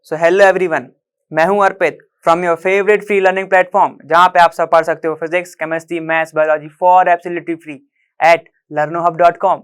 So hello everyone, मैं हूं Arpit from your favourite free learning platform, जहां पे आप सब पढ़ सकते हो physics, chemistry, maths, biology for absolutely free at learnohub.com।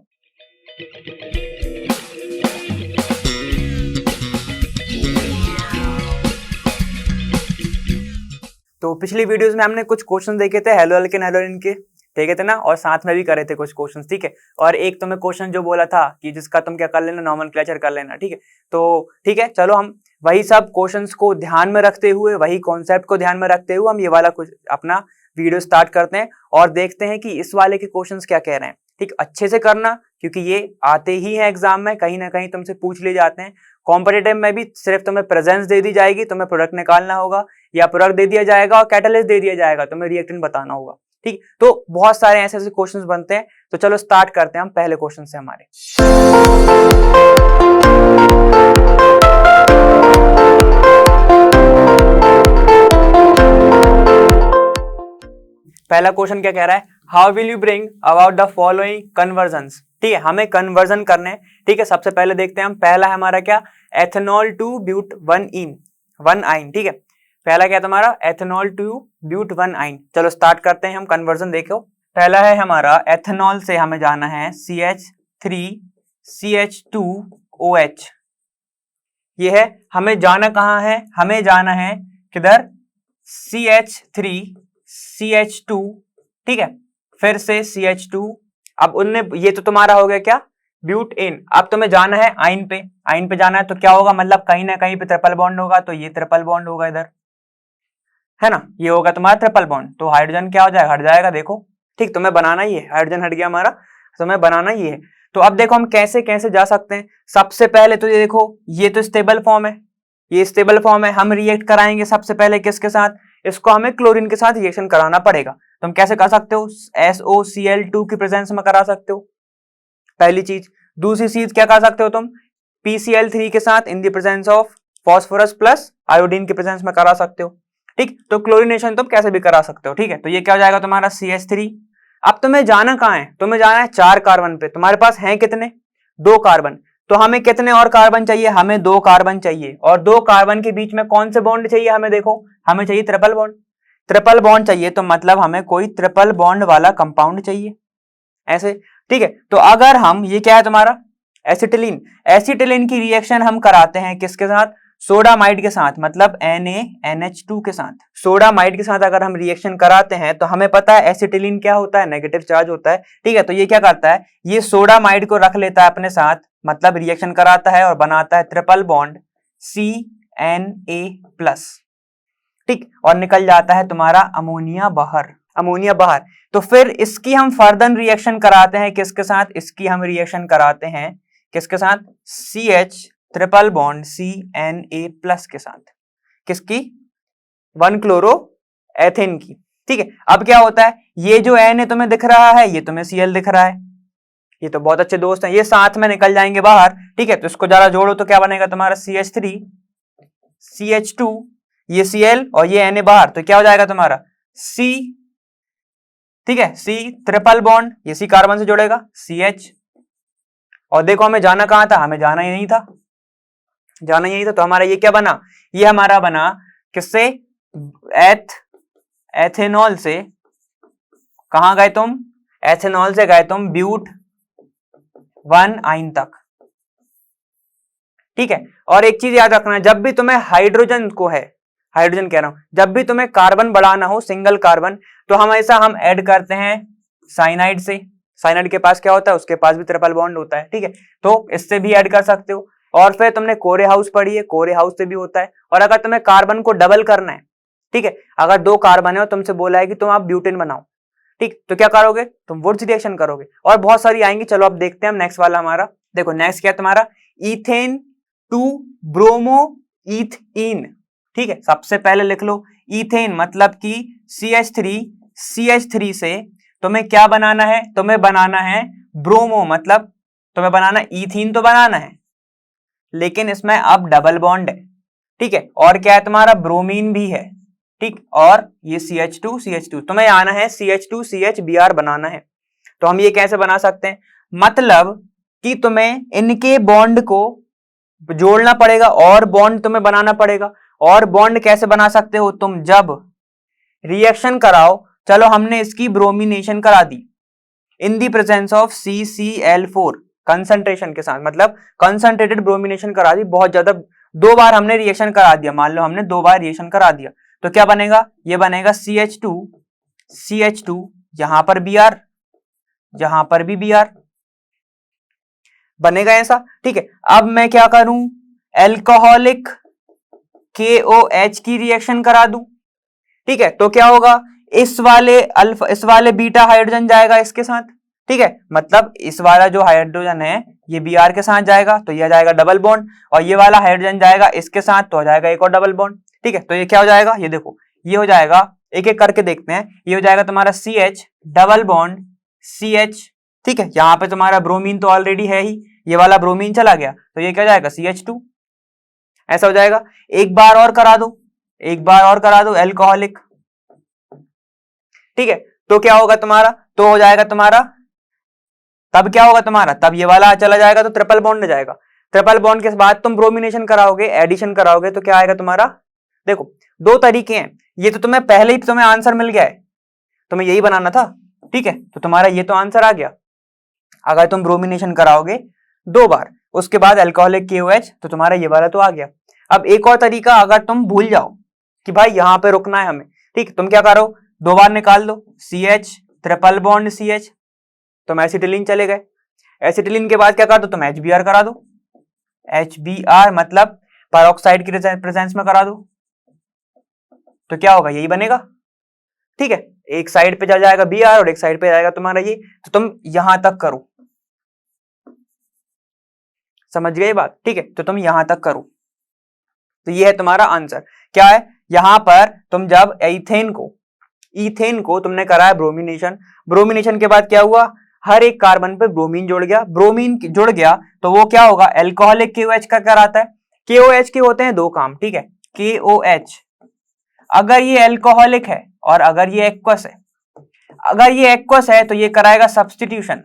तो पिछली वीडियोस में हमने कुछ क्वेश्चन देखे थे हेलो एल्केन हेलो एल्केन के, देखे थे ना, और साथ में भी करे थे कुछ क्वेश्चंस, ठीक है। और एक तुम्हें क्वेश्चन जो बोला था कि जिसका तुम क्या कर लेना, नॉमेनक्लेचर कर लेना, ठीक है। तो ठीक है, चलो हम वही सब क्वेश्चंस को ध्यान में रखते हुए, वही कॉन्सेप्ट को ध्यान में रखते हुए हम ये वाला कुछ अपना वीडियो स्टार्ट करते हैं और देखते हैं कि इस वाले के क्वेश्चंस क्या कह रहे हैं। ठीक, अच्छे से करना क्योंकि ये आते ही हैं एग्जाम में, कहीं ना कहीं तुमसे पूछ लिए जाते हैं। कॉम्पिटिटिव में भी सिर्फ तुम्हें प्रेजेंस दे दी जाएगी, तुम्हें प्रोडक्ट निकालना होगा, या प्रोडक्ट दे दिया जाएगा और कैटालिस्ट दे दिया जाएगा, तुम्हें रिएक्टेंट बताना होगा। ठीक, तो बहुत सारे ऐसे ऐसे क्वेश्चंस बनते हैं। तो चलो स्टार्ट करते हैं हम पहले क्वेश्चन से हमारे। पहला क्वेश्चन क्या कह रहा है, how will you bring about the following convergence. ठीक है, हमें कन्वर्जन करने हैं। ठीक है, सबसे पहले देखते हैं हम, पहला है हमारा क्या, एथेनॉल टू ब्यूट वन आइन। ठीक है, पहला क्या तुम्हारा, एथेनॉल टू ब्यूट वन आइन। चलो स्टार्ट करते हैं हम कन्वर्जन। देखो, पहला है हमारा एथेनॉल से हमें जाना है CH3CH2OH। ये है, हमें जाना कहाँ है, हमें जाना है किधर, CH3CH2। ठीक है, फिर से CH2। अब उनने, ये तो तुम्हारा हो गया क्या, ब्यूट इन। अब तुम्हें जाना है आइन पे, आइन पे जाना है तो क्या होगा, मतलब कहीं ना कहीं पे ट्रिपल बॉन्ड होगा, तो ये ट्रिपल बॉन्ड होगा इधर, है ना, ये होगा तुम्हारा ट्रिपल बॉन्ड। तो हाइड्रोजन क्या हो जाएगा, हट जाएगा। देखो, ठीक, तुम्हें बनाना ही है, हाइड्रोजन हट गया हमारा, तुम्हें बनाना ही है। तो अब देखो हम कैसे कैसे जा सकते हैं। सबसे पहले तो ये देखो, ये तो स्टेबल फॉर्म है, ये स्टेबल फॉर्म है। हम रिएक्ट कराएंगे सबसे पहले किसके साथ, इसको हमें क्लोरीन के साथ रिएक्शन कराना पड़ेगा। तुम कैसे कर सकते हो, SOCl2 की प्रेजेंस में करा सकते हो, पहली चीज। दूसरी चीज क्या कर सकते हो तुम, PCl3 के साथ इन the presence of phosphorus plus iodine की प्रेजेंस में करा सकते हो। ठीक, तो क्लोरीनेशन तुम कैसे भी करा सकते हो। ठीक है, तो ये क्या हो जाएगा तुम्हारा CH3। अब तुम्हें जाना कहाँ है, तुम्हें जाना है 4 कार्बन पे। तुम्हारे पास हैं कितने, 2 कार्बन। तो हमें कितने और कार्बन चाहिए, हमें 2 कार्बन चाहिए, और 2 कार्बन के बीच में कौन से बॉन्ड चाहिए हमें, देखो हमें चाहिए ट्रिपल बॉन्ड। ट्रिपल बॉन्ड चाहिए तो मतलब हमें कोई ट्रिपल बॉन्ड वाला कंपाउंड चाहिए, ऐसे। ठीक है, तो अगर हम, ये क्या है तुम्हारा एसिटिलीन, एसिटिलीन की रिएक्शन हम कराते हैं किसके साथ, सोडामाइड के साथ, मतलब NaNH2 के साथ। सोडामाइड के साथ अगर हम रिएक्शन कराते हैं तो हमें पता है एसिटिलीन क्या होता है, नेगेटिव चार्ज होता है। ठीक है, तो ये क्या करता है, ये सोडामाइड को रख लेता है अपने साथ, मतलब रिएक्शन कराता है और बनाता है ट्रिपल बॉन्ड CNA+। ठीक, और निकल जाता है तुम्हारा अमोनिया बाहर, अमोनिया बाहर। तो फिर इसकी हम फर्दर रिएक्शन कराते हैं किसके साथ, इसकी हम रिएक्शन कराते हैं किसके साथ, CH ट्रिपल बॉन्ड CNA+ के साथ, किसकी, 1-क्लोरो एथेन की। ठीक है, अब क्या होता है, ये जो Na तुम्हें दिख रहा है, ये तुम्हें Cl दिख रहा है, ये तो बहुत अच्छे दोस्त हैं, ये साथ में निकल जाएंगे बाहर। ठीक है, तो इसको जरा जोड़ो तो क्या बनेगा तुम्हारा, CH3 CH2, ये Cl और ये Na बाहर, तो क्या हो जाएगा तुम्हारा C। ठीक है, C ट्रिपल बॉन्ड, ये C कार्बन से जुड़ेगा CH। और देखो हमें जाना कहां था, हमें जाना ही नहीं था, जाना ही नहीं था। तो हमारा ये क्या बना, ये हमारा बना किससे, एथेनॉल से। कहां गए तुम, एथेनॉल से गए तुम ब्यूट 1 आइन तक। ठीक है, और एक चीज याद रखना, जब भी तुम्हें हाइड्रोजन को है, हाइड्रोजन कह रहा हूं, जब भी तुम्हें कार्बन बढ़ाना हो, सिंगल कार्बन, तो हमेशा हम ऐड करते हैं साइनाइड से। साइनाइड के पास क्या होता है, उसके पास भी ट्रिपल बॉन्ड होता है। ठीक है, तो इससे भी ऐड कर सकते हो। और फिर तुमने कोरे हाउस पढ़ी है, कोरे हाउस से भी होता है। और अगर तुम्हें कार्बन को डबल करना है, ठीक है, अगर 2 कार्बन है और तुमसे बोला है कि तुम आप ब्यूटेन बनाओ, ठीक, तो क्या करोगे तुम, वुड्स रिएक्शन करोगे, और बहुत सारी आएंगी। चलो अब देखते हैं हम नेक्स्ट वाला हमारा। देखो नेक्स्ट क्या है तुम्हारा, इथेन टू ब्रोमो इथीन। ठीक है, सबसे पहले लिख लो इथेन, मतलब कि CH3 से तुम्हें क्या बनाना है, तुम्हें बनाना है ब्रोमो, मतलब तुम्हें बनाना इथीन तो बनाना है, लेकिन इसमें अब डबल बॉन्ड है। ठीक है, और क्या है तुम्हारा, ब्रोमीन भी है। ठीक, और ये CH2 तुम्हें आना है CH2CH बनाना है। तो हम ये कैसे बना सकते हैं, मतलब कि तुम्हें इनके बॉन्ड को जोड़ना पड़ेगा और बॉन्ड तुम्हें बनाना पड़ेगा। और बॉन्ड कैसे बना सकते हो तुम, जब रिएक्शन कराओ। चलो हमने इसकी ब्रोमिनेशन करा दी in the presence of CCl4 concentration के साथ, मतलब कंसंट्रेटेड ब्रोमिनेशन करा दी बहुत ज्यादा, 2 बार हमने रिएक्शन करा दिया, मान लो हमने 2 बार रिएक्शन करा दिया, तो क्या बनेगा, ये बनेगा CH2 यहां पर Br, यहां पर भी Br बनेगा ऐसा, ठीक है। अब मैं क्या करूं, एल्कोहलिक KOH की रिएक्शन करा दूं, ठीक है। तो क्या होगा, इस वाले बीटा हाइड्रोजन जाएगा इसके साथ, ठीक है, मतलब इस वाला जो हाइड्रोजन है ये Br के साथ जाएगा, तो ये जाएगा डबल बॉन्ड, और ये वाला हाइड्रोजन जाएगा इसके साथ, तो हो जाएगा एक और डबल बॉन्ड, ठीक है। तो ये क्या हो जाएगा, ये देखो, ये हो जाएगा, एक एक करके देखते हैं, ये हो जाएगा तुम्हारा CH डबल बॉन्ड CH, ठीक है। यहां पे तुम्हारा ब्रोमीन तो ऑलरेडी है ही, ये वाला ब्रोमीन चला गया, तो ये क्या हो जाएगा CH2, ऐसा हो जाएगा। एक बार और करा दो एल्कोहलिक, ठीक है। तो क्या होगा तुम्हारा, तो हो जाएगा तुम्हारा, तब क्या होगा तुम्हारा, तब ये वाला चला जाएगा तो ट्रिपल बॉन्ड हो जाएगा। ट्रिपल बॉन्ड के बाद तुम ब्रोमिनेशन कराओगे, एडिशन कराओगे, तो क्या आएगा तुम्हारा, देखो 2 तरीके हैं, ये तो तुम्हें पहले ही तुम्हें आंसर मिल गया है, तुम्हें यही बनाना था, ठीक है। तो तुम्हारा ये तो आंसर आ गया। अगर तुम ब्रोमिनेशन कराओगे 2 बार, उसके बाद अल्कोहलिक KOH, तो तुम्हारा ये वाला तो आ गया। अब एक और तरीका, अगर तुम भूल जाओ कि भाई यहां पे रुकना है हमें, ठीक, तुम क्या करो, 2 बार निकाल दो, CH ट्रिपल बॉन्ड CH, तुम एसिटिलीन चले गए, एसिटिलीन के बाद क्या कर दो, तुम HBr करा दो, HBr मतलब पेरोक्साइड की प्रेजेंस में करा दो, तो क्या होगा, यही बनेगा, ठीक है। एक साइड पे चल जाएगा Br और एक साइड पे जाएगा तुम्हारा ये, तो तुम यहां तक करो, समझ गए बात, ठीक है। तो तुम यहां तक करो, तो ये है तुम्हारा आंसर। क्या है, यहां पर तुम जब ईथेन को तुमने कराया ब्रोमिनेशन के बाद क्या हुआ, हर एक कार्बन पे ब्रोमीन जुड़ गया, तो वो क्या होगा, एल्कोहलिक KOH का कराता है। KOH के होते हैं 2 काम, ठीक है। KOH अगर ये एल्कोहलिक है और अगर ये एक्वस है, तो ये कराएगा सब्स्टिट्यूशन,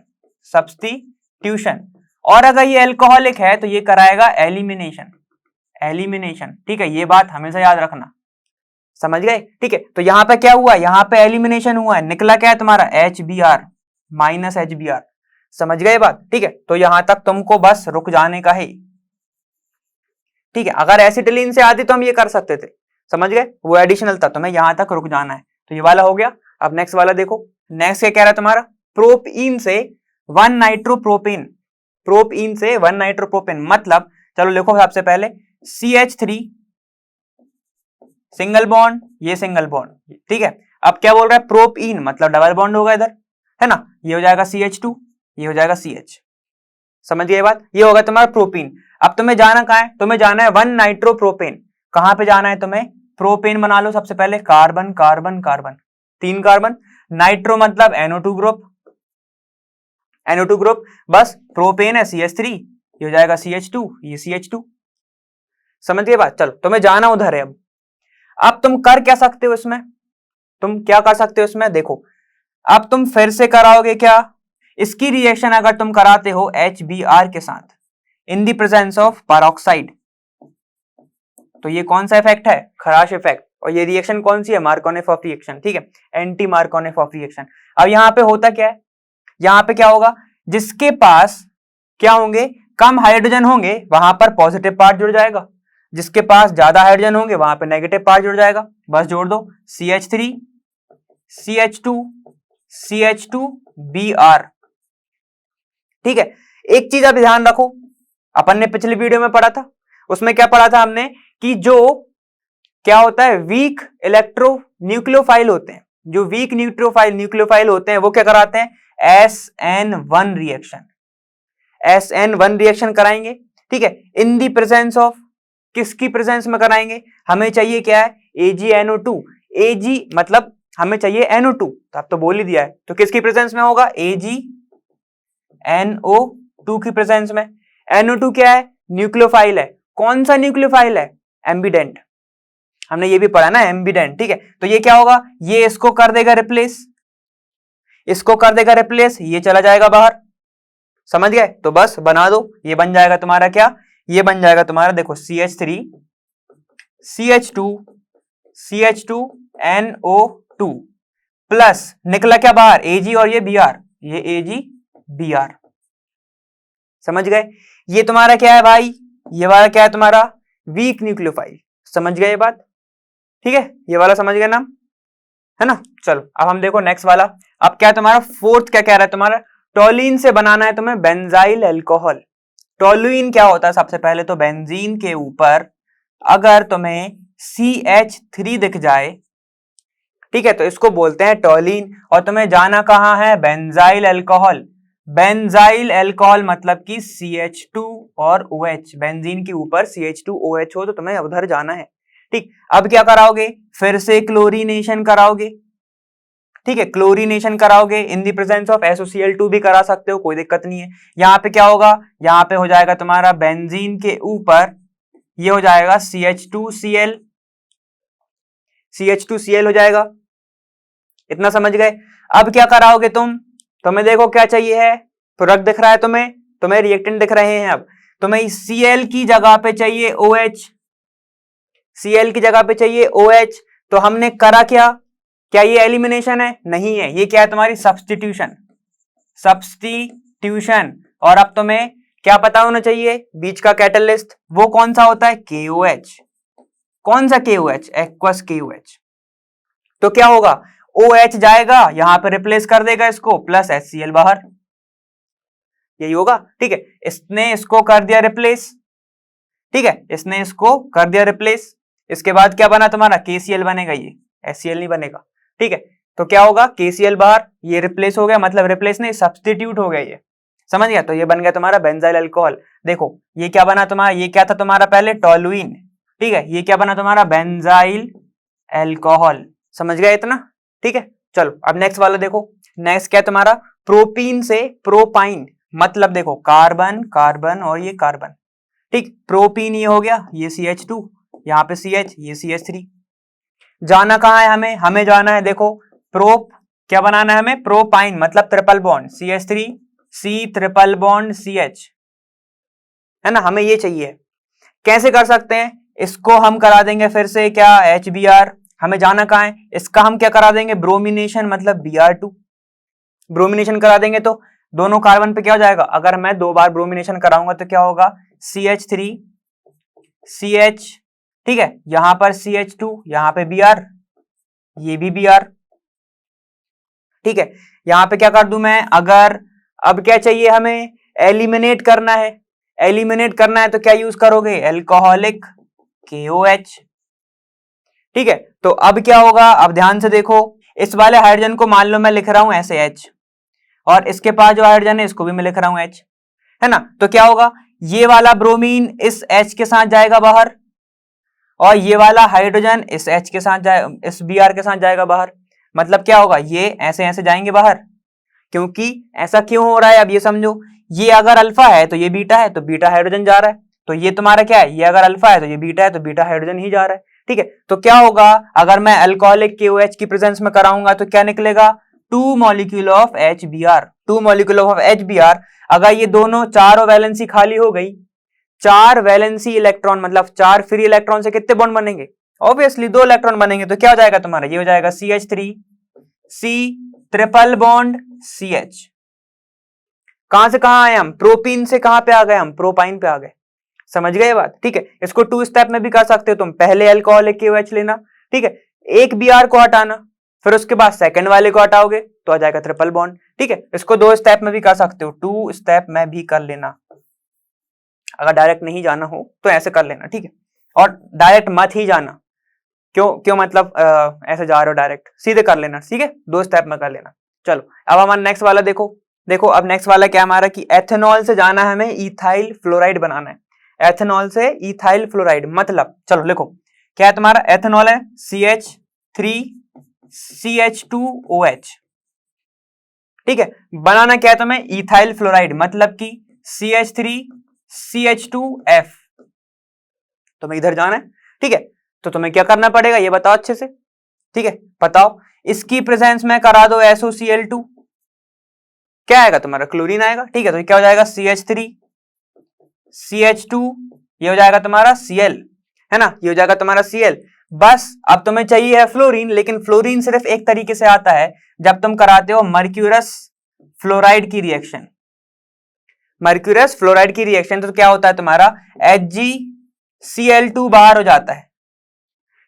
और अगर ये एल्कोहलिक है तो ये कराएगा एलिमिनेशन, ठीक है। ये बात हमेशा याद रखना, समझ गए, ठीक है। तो यहां पे क्या हुआ, यहां पे एलिमिनेशन हुआ है, निकला क्या है तुम्हारा HBr माइनस HBr, समझ गए बात, ठीक है। तो यहां तक तुमको बस रुक जाने का है, ठीक है। अगर एसिटिलीन से आती तो हम ये कर सकते थे, समझ गए, वो एडिशनल था, तुम्हें यहां तक रुक जाना है, तो ये वाला हो गया। अब नेक्स्ट वाला देखो, नेक्स्ट क्या कह रहा है तुम्हारा, प्रोपीन से 1 नाइट्रोप्रोपेन, मतलब चलो लिखो सबसे पहले CH3 सिंगल बॉन्ड, ये सिंगल बॉन्ड, ठीक है। अब क्या बोल रहा है, प्रोपीन मतलब डबल बॉन्ड होगा इधर, है ना, ये हो जाएगा CH2, ये हो जाएगा CH, समझ गए बात, ये होगा तुम्हारा प्रोपीन। अब तुम्हें जाना कहां है, तुम्हें जाना है 1 नाइट्रोप्रोपेन, कहां पे जाना है तुम्हें, प्रोपेन बना लो सबसे पहले, कार्बन 3 कार्बन, नाइट्रो मतलब NO2 ग्रुप, बस प्रोपेन है CH3, ये हो जाएगा CH2, ये CH2, समझ गए बात। चलो तुम्हें जाना उधर है। अब तुम कर क्या सकते हो इसमें, देखो, अब तुम फिर से कराओगे क्या, इसकी रिएक्शन अगर तुम कराते हो HBr के साथ इन द प्रेजेंस ऑफ पेरोक्साइड, तो ये कौन सा इफेक्ट है, खराश इफेक्ट, और ये रिएक्शन कौन सी है, मार्कोनेफ रिएक्शन, ठीक है, एंटी मार्कोनेफ रिएक्शन। अब यहां पे होता क्या है, यहां पे क्या होगा, जिसके पास क्या होंगे, कम हाइड्रोजन होंगे वहां पर पॉजिटिव पार्ट जुड़ जाएगा, जिसके पास ज्यादा हाइड्रोजन होंगे वहां पर नेगेटिव पार्ट जुड़ जाएगा, बस जोड़ दो, CH3 CH2 Br, ठीक है। एक चीज अब ध्यान रखो, अपन ने पिछली वीडियो में पढ़ा था, उसमें क्या पढ़ा था हमने, कि जो क्या होता है, वीक इलेक्ट्रो न्यूक्लियोफाइल होते हैं, जो वीक न्यूक्लियोफाइल होते हैं, वो क्या कराते हैं, SN1 रिएक्शन कराएंगे, ठीक है, इन दी प्रेजेंस ऑफ, किसकी प्रेजेंस में कराएंगे, हमें चाहिए क्या है, AgNO2, Ag मतलब हमें चाहिए NO2, तो आप तो बोल ही दिया है, तो किसकी प्रेजेंस में होगा, AgNO2 की प्रेजेंस में। NO2 क्या है, न्यूक्लियोफाइल है, कौन सा न्यूक्लियोफाइल है, एम्बिडेंट, हमने ये भी पढ़ा ना, एम्बिडेंट, ठीक है। तो ये क्या होगा, ये इसको कर देगा रिप्लेस, ये चला जाएगा बाहर, समझ गए, तो बस बना दो, ये बन जाएगा तुम्हारा क्या, ये बन जाएगा तुम्हारा, देखो CH3 CH2 CH2 NO2 plus निकला क्या बाहर Ag और ये Br, ये Ag Br। समझ गए? ये तुम्हारा क्या है भाई, ये वाला क्या है तुम्हारा वीक न्यूक्लियोफाइल। समझ गए ये बात? ठीक है, ये वाला समझ गए नाम, है ना। चलो अब हम देखो नेक्स्ट वाला। अब क्या है तुम्हारा फोर्थ, क्या कह रहा है तुम्हारा, टोलीन से बनाना है तुम्हें बेंजाइल अल्कोहल। टोलुइन क्या होता है, सबसे पहले तो बेंजीन के ऊपर अगर तुम्हें CH3 दिख जाए, ठीक है, तो इसको बोलते हैं टोलीन। और तुम्हें जाना कहां है, बेंजाइल अल्कोहल। बेंजाइल अल्कोहल मतलब कि CH2 और OH, बेंजीन के ऊपर CH2OH हो तो तुम्हें उधर जाना है। ठीक, अब क्या कराओगे, फिर से क्लोरीनेशन कराओगे। ठीक है, क्लोरीनेशन कराओगे, इन द प्रेजेंस ऑफ SOCl2 भी करा सकते हो, कोई दिक्कत नहीं है। यहां पे क्या होगा, यहां पे हो जाएगा तुम्हारा बेंजीन के ऊपर ये हो जाएगा CH2Cl, CH2Cl हो जाएगा। इतना समझ गए? अब क्या कराओगे तुम्हें देखो क्या चाहिए है, प्रोडक्ट दिख रहा है तुम्हें रिएक्टेंट दिख रहे हैं। अब तुम्हें Cl की जगह पे चाहिए OH, Cl की जगह पे चाहिए OH। तो हमने करा क्या ये एलिमिनेशन है? नहीं है, ये क्या है तुम्हारी सब्स्टिट्यूशन, सब्स्टिट्यूशन। और अब तुम्हें क्या पता होना चाहिए, बीच का कैटलिस्ट वो कौन सा होता है, KOH। कौन सा KOH, एक्वस KOH। तो क्या होगा, OH जाएगा यहां पे रिप्लेस कर देगा इसको, प्लस HCl बाहर, यही होगा। ठीक है, इसने इसको कर दिया रिप्लेस, ठीक है, इसने इसको कर दिया रिप्लेस। इसके बाद क्या बना तुम्हारा, KCl बनेगा, ये HCl नहीं बनेगा। ठीक है, तो क्या होगा, KCl बाहर, ये रिप्लेस हो गया, मतलब रिप्लेस नहीं सब्स्टिट्यूट हो गया, ये समझ गया। तो ये बन गया तुम्हारा बेंजाइल अल्कोहल। देखो ये क्या बना तुम्हारा, ये क्या था तुम्हारा पहले टोलुइन, ठीक है, ये क्या बना तुम्हारा बेंजाइल अल्कोहल। समझ गए इतना? ठीक है, चलो अब नेक्स्ट वाला देखो। नेक्स्ट क्या तुम्हारा, प्रोपीन से प्रोपाइन, मतलब देखो कार्बन कार्बन और ये कार्बन। ठीक, प्रोपीन ये हो गया, ये CH2, यहाँ पे CH, ये CH3। जाना कहां है हमें जाना है देखो प्रोप, क्या बनाना है हमें, प्रोपाइन मतलब triple bond CH3 C triple bond CH, है ना, हमें ये चाहिए। कैसे कर सकते हैं, इसको हम करा देंगे फिर से क्या, HBr। हमें जाना कहां है, इसका हम क्या करा देंगे, ब्रोमिनेशन मतलब Br2। ब्रोमिनेशन करा देंगे तो दोनों कार्बन पे क्या हो जाएगा, अगर मैं 2 बार ब्रोमिनेशन कराऊंगा तो क्या होगा, CH3 CH, ठीक है, यहां पर CH2, यहां पे Br, ये भी Br। ठीक है, यहां पे क्या कर दूं मैं, अगर अब क्या चाहिए हमें, एलिमिनेट करना है। एलिमिनेट करना है तो क्या यूज करोगे, अल्कोहलिक KOH। ठीक है, तो अब क्या होगा, अब ध्यान से देखो, इस वाले हाइड्रोजन को मान लो मैं लिख रहा हूं ऐसे H, और इसके पास जो हाइड्रोजन है इसको भी मैं लिख रहा हूं H, है ना। तो क्या होगा, ये वाला ब्रोमीन इस H के साथ जाएगा बाहर, और ये वाला हाइड्रोजन इस H के साथ जाए, इस Br के साथ जाएगा बाहर। मतलब क्या होगा, ये ऐसे ऐसे जाएंगे बाहर। क्योंकि ऐसा क्यों हो रहा है, अब ये समझो, ये अगर अल्फा है तो ये बीटा है, तो बीटा हाइड्रोजन जा रहा है। तो ये तुम्हारा क्या है, ये अगर अल्फा है तो ये बीटा है, तो बीटा हाइड्रोजन ही जा रहा है। ठीक है, तो क्या होगा, अगर मैं अल्कोहलिक KOH की प्रेजेंस में कराऊंगा तो क्या निकलेगा, 2 molecule of HBr, 2 molecule of HBr। अगर ये दोनों चारों वैलेंसी खाली हो गई, 4 वैलेंसी इलेक्ट्रॉन मतलब 4 फ्री इलेक्ट्रॉन से कितने बॉन्ड बनेंगे, ऑब्वियसली 2 इलेक्ट्रॉन बनेंगे। तो क्या हो जाएगा तुम्हारा, ये हो जाएगा CH3 C triple bond CH। कहां से कहां आए हम, प्रोपीन से कहां पे आ गए हम, प्रोपाइन पे आ गए। समझ गए बात? ठीक है, इसको 2 स्टेप में भी कर सकते हो तुम, पहले अल्कोहलिक KOH लेना, ठीक है, एक Br को हटाना, फिर उसके बाद सेकंड वाले को हटाओगे तो आ जाएगा ट्रिपल बॉन्ड। ठीक है, इसको 2 स्टेप में भी कर सकते हो, 2 स्टेप में भी कर लेना। अगर डायरेक्ट नहीं जाना हो तो ऐसे कर लेना, ठीक है, और डायरेक्ट मत ही जाना। क्यों मतलब ऐसे जा रहे हो डायरेक्ट, सीधे कर लेना, ठीक है, 2 स्टेप में कर लेना। चलो अब हमारा नेक्स्ट वाला देखो अब नेक्स्ट वाला क्या हमारा, कि एथेनॉल से जाना है हमें इथाइल फ्लोराइड बनाना है। एथेनॉल से इथाइल फ्लोराइड मतलब, चलो लिखो क्या है तुम्हारा, एथेनॉल है CH3 CH2OH। ठीक है, बनाना क्या है तुम्हें, इथाइल फ्लोराइड मतलब कि CH3 CH2F। तुम्हें इधर जाना है, ठीक है, तो तुम्हें क्या करना पड़ेगा ये बताओ अच्छे से, ठीक है, बताओ। इसकी प्रेजेंस में करा दो SOCl2, क्या आएगा तुम्हारा, क्लोरीन आएगा। ठीक है, तो क्या हो जाएगा, CH3 CH2 ये हो जाएगा तुम्हारा Cl, है ना, ये हो जाएगा तुम्हारा Cl। बस अब तुम्हें चाहिए है फ्लोरीन, लेकिन फ्लोरीन सिर्फ एक तरीके से आता है जब तुम कराते हो मर्क्यूरस फ्लोराइड की रिएक्शन। मर्क्यूरस फ्लोराइड की रिएक्शन तो क्या होता है तुम्हारा HgCl2 बाहर हो जाता है,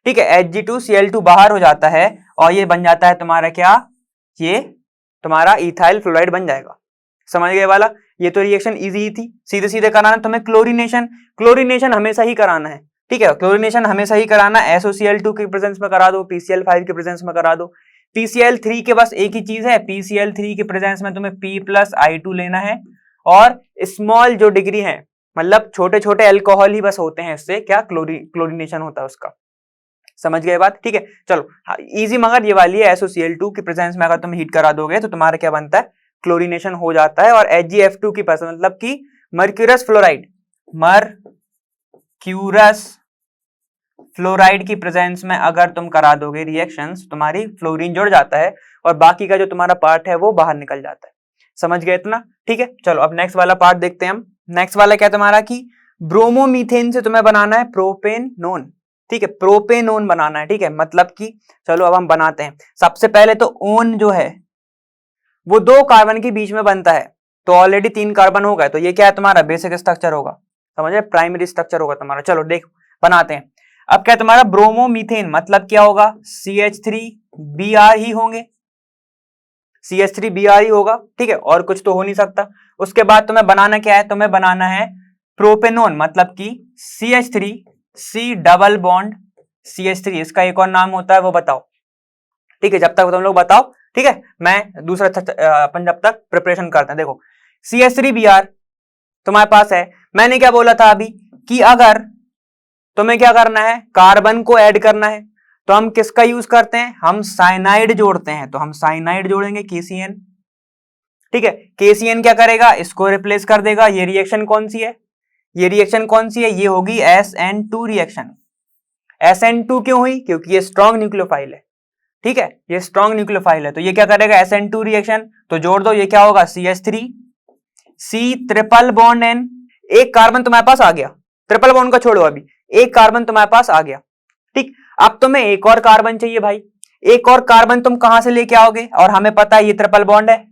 ठीक है, Hg2Cl2 बाहर हो जाता है और ये बन जाता है तुम्हारा क्या, ये तुम्हारा इथाइल फ्लोराइड बन जाएगा। समझ गए वाला, ये तो रिएक्शन इजी ही थी, सीधे सीधे कराना तुम्हें क्लोरीनेशन। क्लोरीनेशन हमेशा ही कराना है, ठीक है, क्लोरीनेशन हमेशा ही कराना, SOCl2 के प्रेजेंस में करा दो, PCl5 के प्रेजेंस में करा दो। PCl3 के बस एक ही चीज है, PCl3 के प्रेजेंस में तुम्हें P+I2 लेना है और स्मॉल जो डिग्री है, मतलब छोटे छोटे अल्कोहल ही बस होते हैं, इससे क्या क्लोरीनेशन होता है उसका। समझ गए बात, ठीक है। चलो इजी मगर ये वाली है, SOCl2 की प्रेजेंस में अगर तुम हीट करा दोगे तो तुम्हारा क्या बनता है, क्लोरीनेशन हो जाता है। और HgF2 की प्रेजेंस मतलब कि मर्क्यूरस फ्लोराइड की प्रेजेंस में अगर तुम करा दोगे रिएक्शंस, तुम्हारी फ्लोरीन जुड़ जाता है और बाकी का जो तुम्हारा पार्ट है वो बाहर निकल जाता है। समझ गए इतना, ठीक है। चलो अब नेक्स्ट वाला पार्ट देखते हैं हम। नेक्स्ट वाला क्या तुम्हारा कि ब्रोमोमीथेन से तुम्हें बनाना है प्रोपेनोन, ठीक है, प्रोपेनोन बनाना है, ठीक है, मतलब कि चलो अब हम बनाते हैं। सबसे पहले तो ओन जो है वो 2 कार्बन के बीच में बनता है, तो ऑलरेडी 3 कार्बन हो गए, तो ये क्या है तुम्हारा बेसिक स्ट्रक्चर होगा, समझे, प्राइमरी स्ट्रक्चर होगा तुम्हारा। चलो देखो बनाते हैं। अब क्या तुम्हारा ब्रोमोमीथेन मतलब क्या होगा, CH3Br ही होंगे, CH3Br ही होगा, ठीक है, और कुछ तो हो नहीं सकता। उसके बाद तुम्हें बनाना क्या है, तुम्हें बनाना है प्रोपेनोन मतलब कि CH3C डबल बॉन्ड CH3, इसका एक और नाम होता है वो बताओ, ठीक है, जब तक तुम लोग बताओ, ठीक है, मैं दूसरा अपन जब तक प्रिपरेशन करते हैं। देखो CH3Br तुम्हारे पास है, मैंने क्या बोला था अभी कि अगर तुम्हें क्या करना है, कार्बन को ऐड करना है, तो हम किसका यूज करते हैं, हम साइनाइड जोड़ते हैं, तो हम साइनाइड जोड़ेंगे KCN, ठीक है। KCN क्या करेगा, इसको रिप्लेस कर देगा। ये रिएक्शन कौन सी है, ये रिएक्शन कौन सी है, ये होगी SN2 रिएक्शन। SN2 क्यों हुई, क्योंकि ये स्ट्रॉन्ग न्यूक्लियोफाइल है, ठीक है, ये स्ट्रॉन्ग न्यूक्लियोफाइल है, तो ये क्या करेगा SN2 रिएक्शन, तो जोड़ दो, ये क्या होगा CH3C ट्रिपल बॉन्ड N, एक कार्बन तुम्हारे पास आ गया, ट्रिपल बॉन्ड का छोड़ो, अभी एक कार्बन तुम्हारे पास आ गया, ठीक। अब तुम्हें एक और कार्बन चाहिए भाई, एक और कार्बन तुम कहां से लेके आओगे, और हमें पता है ये ट्रिपल बॉन्ड है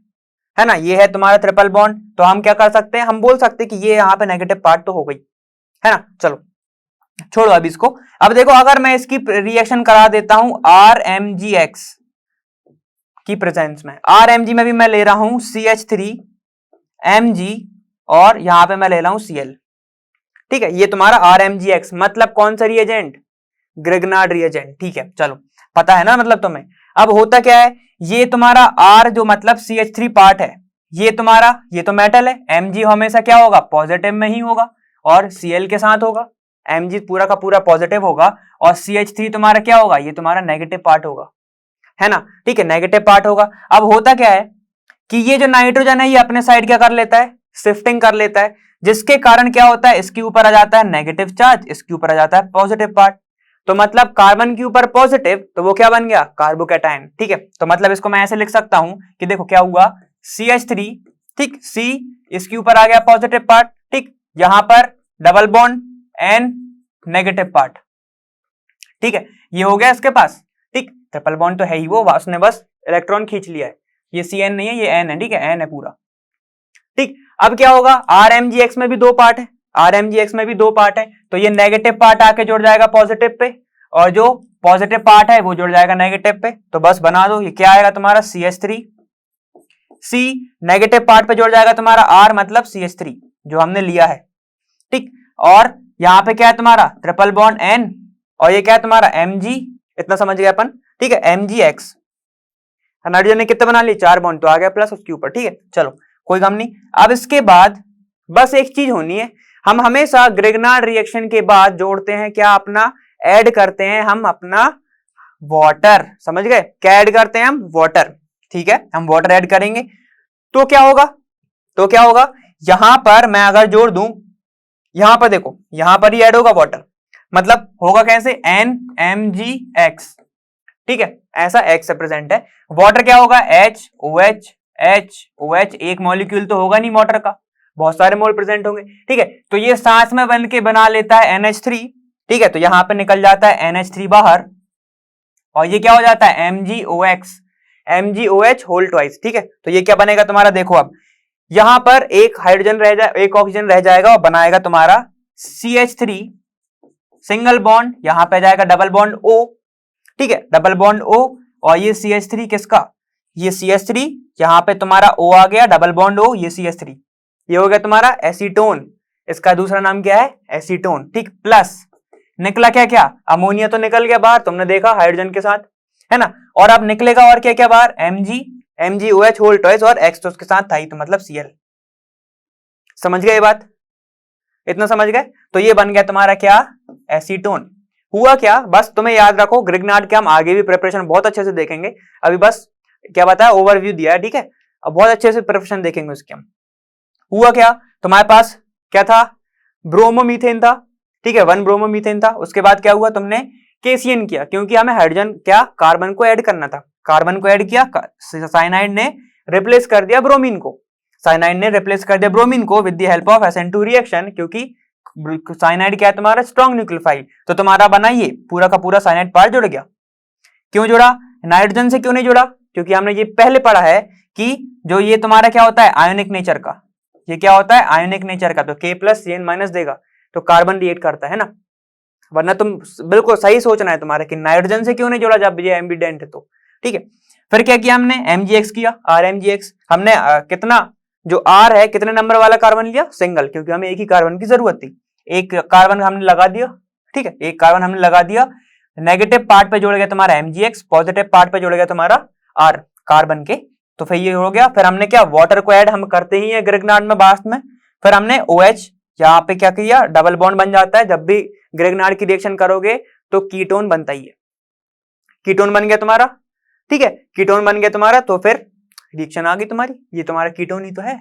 ना, ये है तुम्हारा ट्रिपल बॉन्ड, तो हम क्या कर सकते हैं, हम बोल सकते हैं कि ये यहाँ पे नेगेटिव पार्ट तो हो गई, है ना। चलो छोड़ो अब इसको। अब देखो अगर मैं इसकी रिएक्शन करा देता हूं RMgX की प्रेजेंस में, RMg में भी मैं ले रहा हूं CH3Mg और यहां पे मैं ले रहा हूं Cl, ठीक है, ये तुम्हारा RMgX मतलब कौन सा रिएजेंट, ग्रिग्नार्ड रिएजेंट, ठीक है। चलो पता है ना मतलब तुम्हें। अब होता क्या है, ये तुम्हारा R जो मतलब CH3 पार्ट है, ये तुम्हारा, ये तो मेटल है, Mg हमेशा क्या होगा, पॉजिटिव में ही होगा और Cl के साथ होगा, Mg पूरा का पूरा पॉजिटिव होगा और CH3 तुम्हारा क्या होगा, ये तुम्हारा नेगेटिव पार्ट होगा, है ना, ठीक है, नेगेटिव पार्ट होगा। अब होता क्या है कि ये जो नाइट्रोजन है ये अपने साइड क्या कर लेता है, शिफ्टिंग कर लेता है, जिसके कारण क्या होता है, इसके ऊपर आ जाता है नेगेटिव चार्ज, इसके ऊपर आ जाता है पॉजिटिव पार्ट, तो मतलब कार्बन के ऊपर पॉजिटिव, तो वो क्या बन गया, कार्बोकैटायन, ठीक है। तो मतलब इसको मैं ऐसे लिख सकता हूं कि देखो क्या हुआ, CH3, ठीक, C इसके ऊपर आ गया पॉजिटिव पार्ट, ठीक, यहां पर double bond N negative part, ठीक है, ये हो गया इसके पास, ठीक, ट्रिपल बॉन्ड तो है ही वो, उसने बस इलेक्ट्रॉन खींच लिया है, ये CN नहीं है, ये N है, ठीक है, N है पूरा, ठीक। अब क्या होगा, RMgX में भी 2 पार्ट है, RMgX में भी 2 पार्ट है, तो ये नेगेटिव पार्ट आके जुड़ जाएगा पॉजिटिव पे और जो पॉजिटिव पार्ट है वो जुड़ जाएगा नेगेटिव पे, तो बस बना दो, ये क्या आएगा तुम्हारा CH3C नेगेटिव पार्ट पे जुड़ जाएगा तुम्हारा R मतलब CH3 जो हमने लिया है, ठीक, और यहां पे क्या है तुम्हारा ट्रिपल बॉन्ड N और ये क्या है तुम्हारा Mg, इतना समझ गया अपन, ठीक है, MgX। नाइट्रोजन ने कितने बना लिए, 4 बॉन्ड, तो आ गया प्लस उसके ऊपर, ठीक है। चलो कोई गम नहीं। अब इसके बाद बस एक चीज होनी है, हम हमेशा ग्रिग्नार्ड रिएक्शन के बाद जोड़ते हैं क्या, अपना ऐड करते हैं हम अपना वाटर, समझ गए, क्या ऐड करते हैं हम, वाटर, ठीक है, हम वाटर ऐड करेंगे, तो क्या होगा, तो क्या होगा, यहां पर मैं अगर जोड़ दूं, यहां पर देखो, यहां पर ही ऐड होगा वाटर, मतलब होगा कैसे, NMgX, ठीक है, ऐसा X प्रेजेंट है, वाटर क्या होगा, HOH, एक मॉलिक्यूल तो होगा नहीं वाटर का, बहुत सारे मोल प्रेजेंट होंगे, ठीक है। तो ये साथ में बन के बना लेता है NH3, ठीक है। तो यहां पे निकल जाता है NH3 बाहर, और ये क्या हो जाता है MgOH होल ट्वाइस, ठीक है। तो ये क्या बनेगा तुम्हारा, देखो अब यहां पर एक हाइड्रोजन रह जाए, एक ऑक्सीजन रह जाएगा और बनाएगा तुम्हारा CH3 सिंगल बॉन्ड, यहां पे जाएगा डबल बॉन्ड O, ठीक है, डबल बॉन्ड O। और ये CH3 किसका, ये CH3, यहां पे तुम्हारा O आ गया, डबल बॉन्ड O, ये CH3, ये हो गया तुम्हारा एसीटोन, इसका दूसरा नाम क्या है एसीटोन, ठीक। प्लस निकला क्या क्या, अमोनिया तो निकल गया बाहर, तुमने देखा हाइड्रोजन के साथ, है ना। और अब निकलेगा और क्या क्या बाहर, MgOH होल ट्वाइस, और X तो उसके साथ था ही, तो मतलब Cl। समझ गए ये बात, इतना समझ गए। तो ये बन गया तुम्हारा क्या, एसीटोन। हुआ क्या, बस तुम्हें याद रखो, ग्रिग्नार्ड के हम आगे भी प्रिपरेशन बहुत अच्छे से देखेंगे, अभी बस क्या बताया, ओवरव्यू दिया है, ठीक है। अब बहुत अच्छे से प्रिपरेशन देखेंगे उसके हम। हुआ क्या, तुम्हारे पास क्या था, ब्रोमोमीथेन था, ठीक है, 1 ब्रोमोमीथेन था। उसके बाद क्या हुआ, तुमने केसीएन किया, क्योंकि हमें हाइड्रोजन क्या, कार्बन को ऐड करना था, कार्बन को ऐड किया, साइनाइड ने रिप्लेस कर दिया ब्रोमीन को, साइनाइड ने रिप्लेस कर दिया ब्रोमीन को with the help of SN2 reaction, क्योंकि साइनाइड क्या है तुम्हारा, स्ट्रॉन्ग न्यूक्लियोफाइल। तो तुम्हारा बना ये पूरा का पूरा साइनाइड पार्ट जुड़ गया। क्यों जुड़ा, नाइट्रोजन से क्यों नहीं जुड़ा, क्योंकि हमने ये पहले पढ़ा है कि जो ये तुम्हारा क्या होता है, आयोनिक नेचर का, ये क्या होता है आयोनिक नेचर का, तो K+Cn- देगा, तो कार्बन रिएक्ट करता है ना। वरना तुम बिल्कुल सही सोचना है तुम्हारा कि नाइट्रोजन से क्यों नहीं जुड़ा जब ये एम्बिडेंट है, तो ठीक है। फिर क्या किया हमने, MgX किया, RMgX। हमने कितना, जो R है कितने नंबर वाला कार्बन लिया, सिंगल, क्योंकि हमें एक ही कार्बन की जरूरत थी, एक कार्बन हमने लगा दिया, ठीक है, एक कार्बन हमने लगा दिया। नेगेटिव पार्ट पे जुड़ गया तुम्हारा MgX, पॉजिटिव पार्ट पे जुड़ गया तुम्हारा R कार्बन के, तो फिर ये हो गया। फिर हमने क्या, वाटर को ऐड हम करते ही है ग्रिग्नार्ड में बास्ट में। फिर हमने OH यहाँ पे क्या किया, डबल बॉन्ड बन जाता है, जब भी ग्रिग्नार्ड की रिएक्शन करोगे तो कीटोन बनता ही है, कीटोन बन गया तुम्हारा, ठीक है, कीटोन बन गया तुम्हारा। तो फिर रिएक्शन आ गई तुम्हारी, ये तुम्हारा कीटोन ही तो है,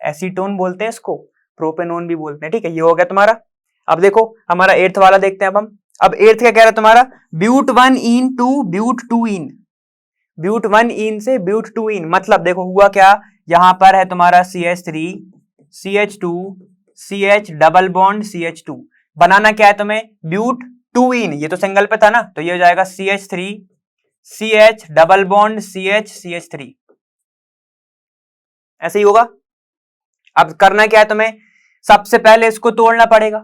एसीटोन बोलते हैं इसको, प्रोपेनोन भी बोलते हैं, ठीक है, ये हो गया तुम्हारा। अब देखो हमारा 8th वाला देखते हैं अब 8th क्या कह रहा है तुम्हारा, ब्यूट 1 इन टू ब्यूट 2 इन, ब्यूट 1 इन से ब्यूट 2 इन, मतलब देखो हुआ क्या, यहां पर है तुम्हारा CH3 CH2 CH double bond CH2, बनाना क्या है तुम्हें, ब्यूट 2 इन, ये तो सिंगल पे था ना, तो ये हो जाएगा CH3 CH double bond CH CH3, ऐसे ही होगा। अब करना क्या है तुम्हें, सबसे पहले इसको तोड़ना पड़ेगा,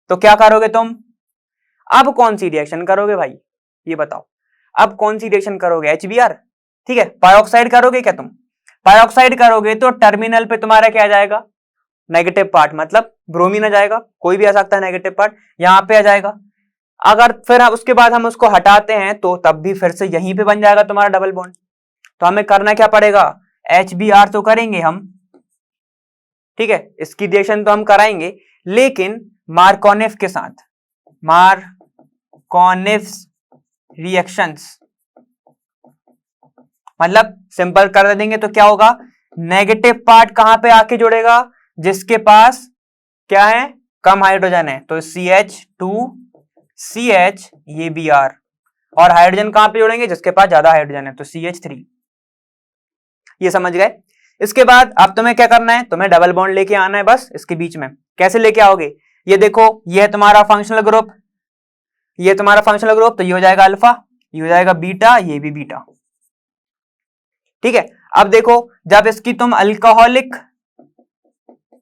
तो क्या करोगे तुम, अब कौन सी रिएक्शन करोगे भाई, ये बताओ, अब कौन सी रिएक्शन करोगे, HBr, ठीक है, पाइऑक्साइड करोगे क्या तुम, पाइऑक्साइड करोगे तो टर्मिनल पे तुम्हारा क्या आ जाएगा, नेगेटिव पार्ट, मतलब ब्रोमीन आ जाएगा, कोई भी आ सकता है नेगेटिव पार्ट, यहां पे आ जाएगा। अगर फिर उसके बाद हम उसको हटाते हैं तो तब भी फिर से यहीं पे बन जाएगा तुम्हारा डबल बॉन्ड। तो हमें करना क्या पड़ेगा, HBr तो करेंगे हम, ठीक है, इसकी रिएक्शन तो हम कराएंगे, लेकिन मार्कोनिफ के साथ, मार्कोनिफ रिएक्शंस, मतलब सिंपल कर देंगे तो क्या होगा, नेगेटिव पार्ट कहां पे आके जुड़ेगा, जिसके पास क्या है, कम हाइड्रोजन है, तो CH2 CH ये Br, और हाइड्रोजन कहां पे जोड़ेंगे, जिसके पास ज्यादा हाइड्रोजन है, तो CH3, ये समझ गए। इसके बाद अब तुम्हें क्या करना है, तुम्हें डबल बॉन्ड लेके आना है बस इसके बीच में। कैसे लेके आओगे, ये देखो, ये है तुम्हारा फंक्शनल ग्रुप, ये तुम्हारा फंक्शनल ग्रुप, तो ये हो जाएगा अल्फा, ये हो जाएगा बीटा, ये भी बीटा, ठीक है। अब देखो जब इसकी तुम अल्कोहलिक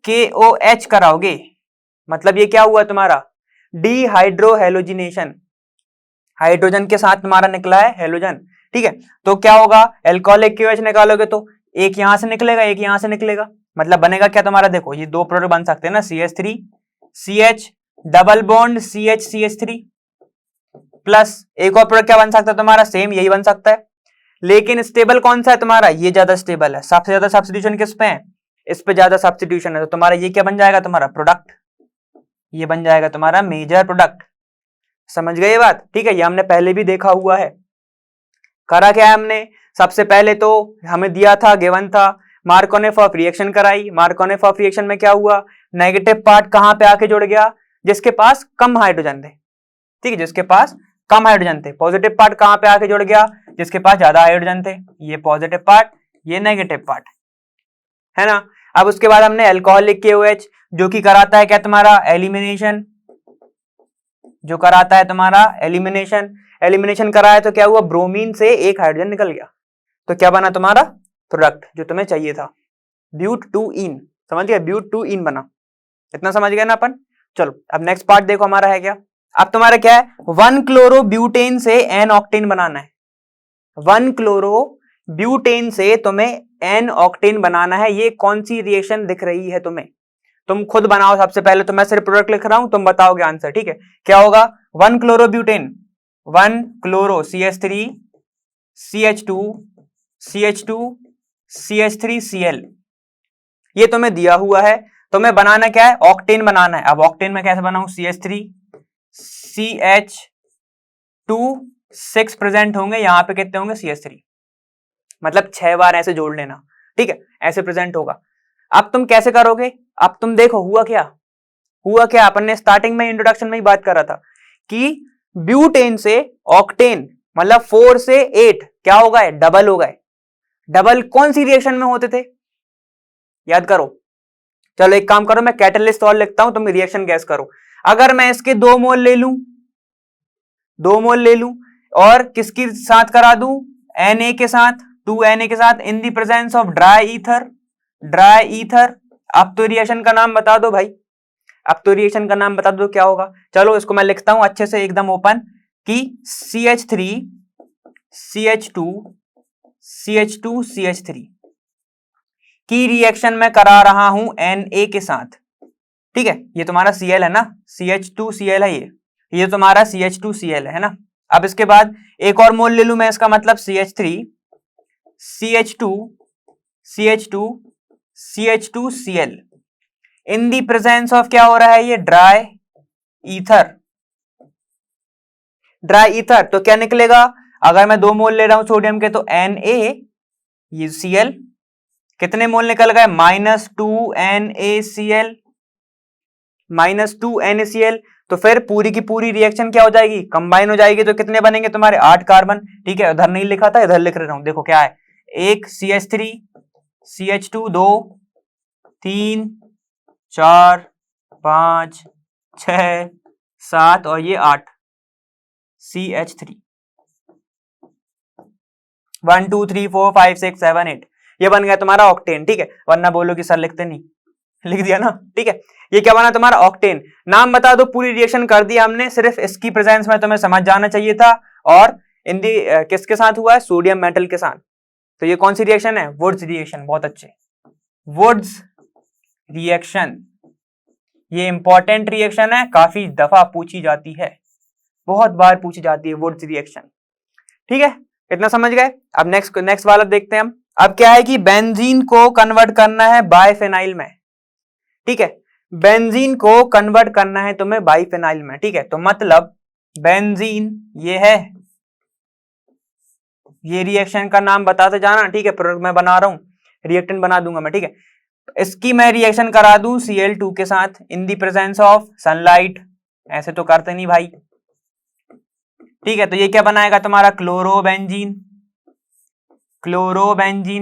KOH कराओगे, मतलब ये क्या हुआ तुम्हारा, डीहाइड्रोहेलोजिनेशन, हाइड्रोजन के साथ तुम्हारा निकला है हेलोजन, ठीक है। तो क्या होगा, एल्कोहलिक KOH निकालोगे तो एक यहां से निकलेगा, एक यहां से निकलेगा, मतलब बनेगा क्या तुम्हारा, देखो ये दो प्रोडक्ट बन सकते हैं ना, CH3 CH double bond CH CH3, plus एक और प्रोडक्ट क्या बन सकता है तुम्हारा, सेम यही बन सकता है, लेकिन स्टेबल कौन सा है तुम्हारा, ये ज्यादा स्टेबल है, सबसे ज्यादा सब्स्टिट्यूशन किस पे है, इस पे ज्यादा सब्स्टिट्यूशन है, तो तुम्हारा ये क्या बन जाएगा तुम्हारा प्रोडक्ट, ये बन जाएगा तुम्हारा मेजर प्रोडक्ट। समझ गए ये बात, ठीक है, ये हमने पहले भी देखा हुआ है। करा क्या है हमने, सबसे पहले तो हमें दिया था, गिवन था, मार्कोनिफ ऑफ रिएक्शन कराई, मार्कोनिफ ऑफ रिएक्शन में क्या हुआ, नेगेटिव पार्ट कहां पे आके जुड़ गया, जिसके पास कम हाइड्रोजन थे, ठीक है, जिसके पास कम हाइड्रोजन थे। पॉजिटिव पार्ट कहां पे आके जुड़ गया, जिसके पास ज्यादा हाइड्रोजन थे, ये पॉजिटिव पार्ट, ये नेगेटिव पार्ट, है ना। अब उसके बाद हमने अल्कोहलिक KOH जो कि कराता है क्या तुम्हारा एलिमिनेशन, जो कराता है तुम्हारा एलिमिनेशन। एलिमिनेशन कराया तो क्या हुआ, ब्रोमीन से एक हाइड्रोजन निकल गया, तो क्या बना तुम्हारा प्रोडक्ट जो तुम्हें चाहिए था, ब्यूट-2-ईन। समझ गए, ब्यूट-2-ईन बना। इतना समझ गए ना अपन। चलो अब नेक्स्ट पार्ट देखो हमारा है क्या। अब तुम्हारा क्या है, 1-क्लोरो-ब्यूटेन से N-ऑक्टेन बनाना है। 1-क्लोरो-ब्यूटेन से तुम्हें N-ऑक्टेन बनाना है। ये कौन सी रिएक्शन दिख रही है तुम्हें, तुम खुद बनाओ सबसे पहले। तो मैं सिर्फ प्रोडक्ट लिख रहा हूं, तुम बताओगे आंसर, ठीक है। क्या होगा, 1-क्लोरो-ब्यूटेन, 1-क्लोरो CH3 CH2 CH2 CH3Cl, ये तुम्हें दिया हुआ है। तुम्हें बनाना क्या है, ऑक्टेन बनाना है। अब ऑक्टेन में कैसे बनाऊं, CH3 CH2 6 प्रेजेंट होंगे, यहां पे कितने होंगे CH3, मतलब 6 बार ऐसे जोड़ लेना, ठीक है, ऐसे प्रेजेंट होगा। अब तुम कैसे करोगे, अब तुम देखो हुआ क्या अपन ने स्टार्टिंग में इंट्रोडक्शन में ही बात कर रहा था कि ब्यूटेन से ऑक्टेन मतलब 4 से 8 क्या हो गए, डबल हो गए। डबल कौन सी रिएक्शन में होते थे, याद करो। चलो एक काम करो, मैं कैटलिस्ट और लिखता हूं, तुम रिएक्शन गैस करो। अगर मैं इसके 2 मोल ले लूं, 2 मोल ले लूं और किसके साथ करा दूं, Na के साथ, 2Na के साथ, इन the presence of dry ether. अब तो रिएक्शन का नाम बता दो भाई, अब तो रिएक्शन का नाम बता दो क्या होगा। चलो इसको मैं लिखता हूं अच्छे से एकदम ओपन कि CH3 CH2 CH2 CH3 की रिएक्शन में करा रहा हूं Na के साथ, ठीक है। ये तुम्हारा Cl है ना, CH2Cl है, ये तुम्हारा CH2Cl है ना। अब इसके बाद एक और मोल ले लूं मैं इसका, मतलब CH3 CH2 CH2 CH2Cl in the presence of क्या हो रहा है, ये ड्राई ईथर। तो क्या निकलेगा, अगर मैं 2 मोल ले रहा हूं सोडियम के तो Na, ये Cl, कितने मोल निकल गए, -2NaCl। तो फिर पूरी की पूरी रिएक्शन क्या हो जाएगी, कंबाइन हो जाएगी। तो कितने बनेंगे तुम्हारे 8 कार्बन, ठीक है। उधर नहीं लिखा था, इधर लिख रहा हूं, देखो क्या है, एक CH3 CH2 2 3 4 5 6 7 और ये 8 CH3, 1 2 3 4 5 6 7 8, ये बन गया तुम्हारा ऑक्टेन, ठीक है। वरना बोलो कि सर लिखते नहीं, लिख दिया ना, ठीक है। ये क्या बना तुम्हारा ऑक्टेन। नाम बता दो, पूरी रिएक्शन कर दिया हमने, सिर्फ इसकी प्रेजेंस में तुम्हें समझ जाना चाहिए था। और इन दी किसके साथ हुआ है, सोडियम मेटल के साथ। तो ये कौन सी रिएक्शन है, वुड्स रिएक्शन। बहुत अच्छे, वुड्स रिएक्शन, ये इंपॉर्टेंट रिएक्शन है, काफी दफा पूछी जाती है, बहुत बार पूछी जाती है वुड्स रिएक्शन, ठीक है। इतना समझ गए। अब नेक्स्ट वाला देखते हैं हम। अब क्या है कि बेंजीन को कन्वर्ट करना है बाइफेनाइल में, ठीक है। बेंजीन को कन्वर्ट करना है तुम्हें बाइफेनाइल में, ठीक है। तो मतलब बेंजीन ये है, ये रिएक्शन का नाम बताते जाना, ठीक है। प्रोडक्ट मैं बना रहा हूं, रिएक्टेंट बना दूंगा मैं, ठीक है। इसकी मैं रिएक्शन करा दूं Cl2 के साथ इन दी प्रेजेंस ऑफ सनलाइट, ऐसे तो करते नहीं भाई, ठीक है। तो ये क्या बनाएगा तुम्हारा क्लोरोबेंजीन।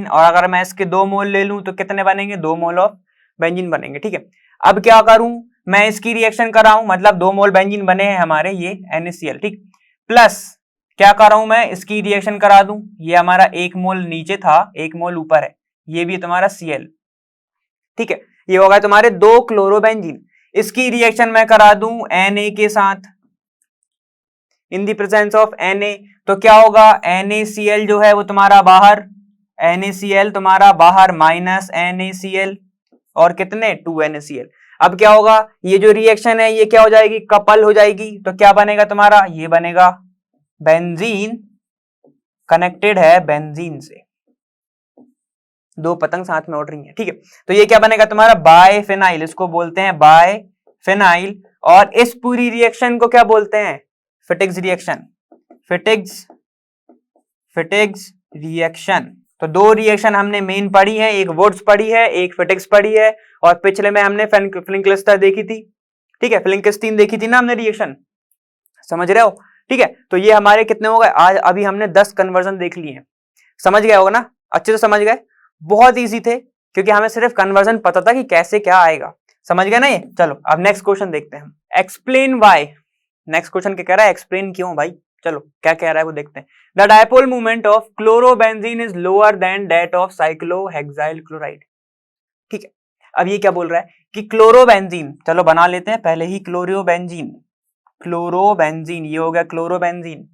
और अगर मैं इसके 2 मोल ले लूं तो कितने बनेंगे, 2 मोल ऑफ बेंजीन बनेंगे, ठीक है। अब क्या करूं मैं, इसकी रिएक्शन कराऊं, मतलब 2 मोल बेंजीन बने हैं हमारे, ये NaCl, ठीक। प्लस क्या कर रहा हूं मैं, इसकी रिएक्शन करा दूं, ये हमारा 1 मोल नीचे था, 1 मोल ऊपर है, ये भी तुम्हारा Cl, ठीक है। ये होगा तुम्हारे 2 क्लोरोबेंजीन। इसकी रिएक्शन मैं करा दूं Na के साथ इन दी प्रेजेंस ऑफ Na। तो क्या होगा, NaCl जो है वो तुम्हारा बाहर, NaCl तुम्हारा बाहर माइनस NaCl और कितने 2NaCl। अब क्या होगा, ये जो रिएक्शन है ये क्या हो जाएगी, कपल हो जाएगी। तो क्या बनेगा तुम्हारा, ये बनेगा बेंजीन कनेक्टेड है बेंजीन से, 2 पतंग साथ में उड़ रही है, ठीक है। तो ये क्या बनेगा तुम्हारा बाइफेनाइल, इसको बोलते हैं बाइफेनाइल। और इस पूरी रिएक्शन को क्या बोलते हैं, फिटिग्स रिएक्शन, फिटिग्स रिएक्शन। तो 2 रिएक्शन हमने मेन पढ़ी है, एक वुड्स पढ़ी है, एक फिटिग्स पढ़ी है। और पिछले में हमने फ्लिंकलिस्टर देखी थी, ठीक है, फ्लिंकस्टीन देखी थी ना हमने रिएक्शन, समझ रहे हो, ठीक है। तो ये हमारे कितने हो गए आज, अभी हमने 10 कन्वर्जन देख लिए हैं, समझ गए होगा ना, अच्छे से समझ गए, बहुत इजी थे, क्योंकि हमें सिर्फ कन्वर्जन पता था कि कैसे क्या आएगा। समझ गए ना ये? चलो अब नेक्स्ट क्वेश्चन देखते हैं हम। Explain why. नेक्स्ट क्वेश्चन क्या कह रहा है? एक्सप्लेन क्यों भाई। चलो क्या कह रहा है वो देखते हैं। The dipole movement of chlorobenzene is lower than that of cyclohexyl chloride. ठीक है, अब ये क्या बोल रहा है कि क्लोरोबेंजीन, चलो बना लेते हैं पहले ही, क्लोरोबेंजीन, क्लोरोबेंजीन ये हो गया क्लोरोबेंजीन।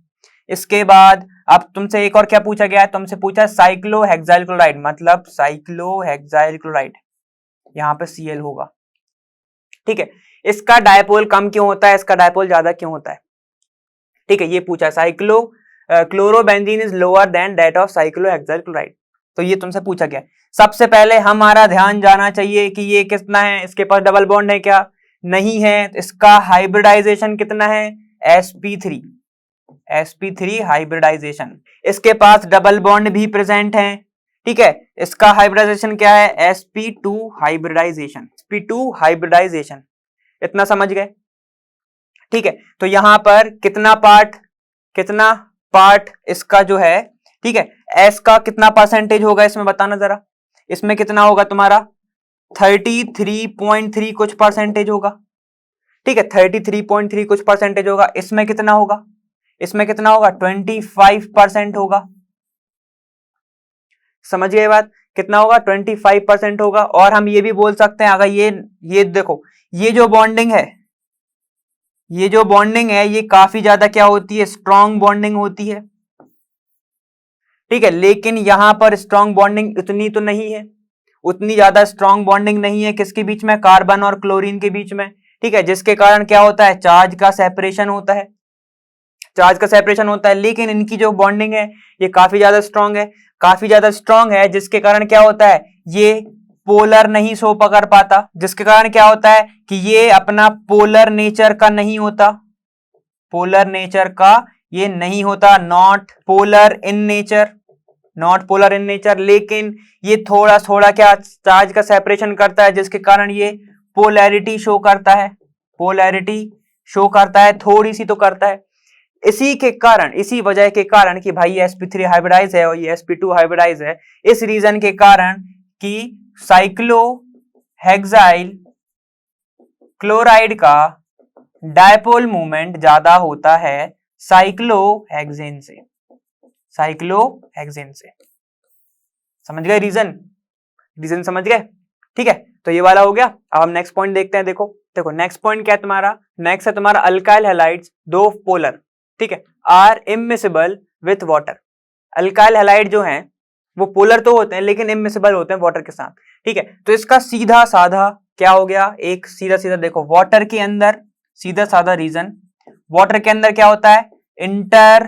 इसके बाद अब तुमसे एक और क्या पूछा गया है? तुमसे पूछा साइक्लोहेक्साइल क्लोराइड, मतलब साइक्लोहेक्साइल क्लोराइड, यहां पे Cl होगा। ठीक है, इसका डायपोल कम क्यों होता है, इसका डायपोल ज्यादा क्यों होता है? ठीक है, ये पूछा chlorobenzene is lower than that of cyclohexyl chloride, तो ये तुमसे पूछा गया। सबसे पहले हमारा ध्यान जाना चाहिए कि ये कितना है, इसके पास डबल बॉन्ड है क्या? नहीं है। इसका हाइब्रिडाइजेशन कितना है? sp3, sp3 hybridisation. इसके पास डबल बॉन्ड भी प्रेजेंट है। ठीक है, इसका हाइब्रिडाइजेशन क्या है? sp2 hybridisation, sp2 hybridisation. इतना समझ गए? ठीक है, तो यहां पर कितना पार्ट इसका जो है, ठीक है, एस का कितना परसेंटेज होगा इसमें बताना जरा। इसमें कितना होगा तुम्हारा? 33.3 कुछ परसेंटेज होगा। ठीक है, 33.3 कुछ परसेंटेज होगा। इसमें कितना होगा? इसमें कितना होगा? 25% होगा। समझ गए बात? कितना होगा? 25% होगा। और हम ये भी बोल सकते हैं, अगर ये देखो, ये जो बॉन्डिंग है, ये काफी ज्यादा क्या होती है? स्ट्रॉन्ग बॉन्डिंग होती है। ठीक है, लेकिन यहां पर स्ट्रॉन्ग बॉन्डिंग इतनी तो नहीं है, उतनी ज्यादा स्ट्रॉन्ग बॉन्डिंग नहीं है। किसके बीच में? कार्बन और क्लोरीन के बीच में। ठीक है, जिसके कारण क्या होता है? चार्ज का सेपरेशन होता है, चार्ज का सेपरेशन होता है। लेकिन इनकी जो बॉन्डिंग है ये काफी ज्यादा स्ट्रॉन्ग है, जिसके कारण क्या होता है? ये पोलर नहीं सो पकड़ पाता, जिसके कारण क्या होता है कि ये अपना पोलर नेचर का नहीं होता, पोलर नेचर का ये नहीं होता, नॉट पोलर इन नेचर, लेकिन ये थोड़ा थोड़ा क्या चार्ज का सेपरेशन करता है, जिसके कारण ये पोलैरिटी शो करता है, थोड़ी सी तो करता है। इसी वजह के कारण कि भाई ये sp3 हाइब्रिडाइज है और ये sp2 हाइब्रिडाइज है, इस रीजन के कारण कि साइक्लोहेक्साइल क्लोराइड का डायपोल मूवमेंट ज्यादा होता है साइक्लोहेक्सेन से। समझ गए रीजन समझ गए? ठीक है, तो ये वाला हो गया। अब हम नेक्स्ट पॉइंट देखते हैं। देखो नेक्स्ट पॉइंट क्या है तुम्हारा? नेक्स्ट है तुम्हारा अल्काइल हैलाइड्स, दो पोलर, ठीक है, are immiscible with water. Alkyl halide जो हैं वो पोलर तो होते हैं लेकिन इमिसिबल होते हैं वाटर के साथ। ठीक है, तो इसका सीधा साधा क्या हो गया? एक सीधा देखो, वाटर के अंदर सीधा साधा रीजन, वाटर के अंदर क्या होता है? Inter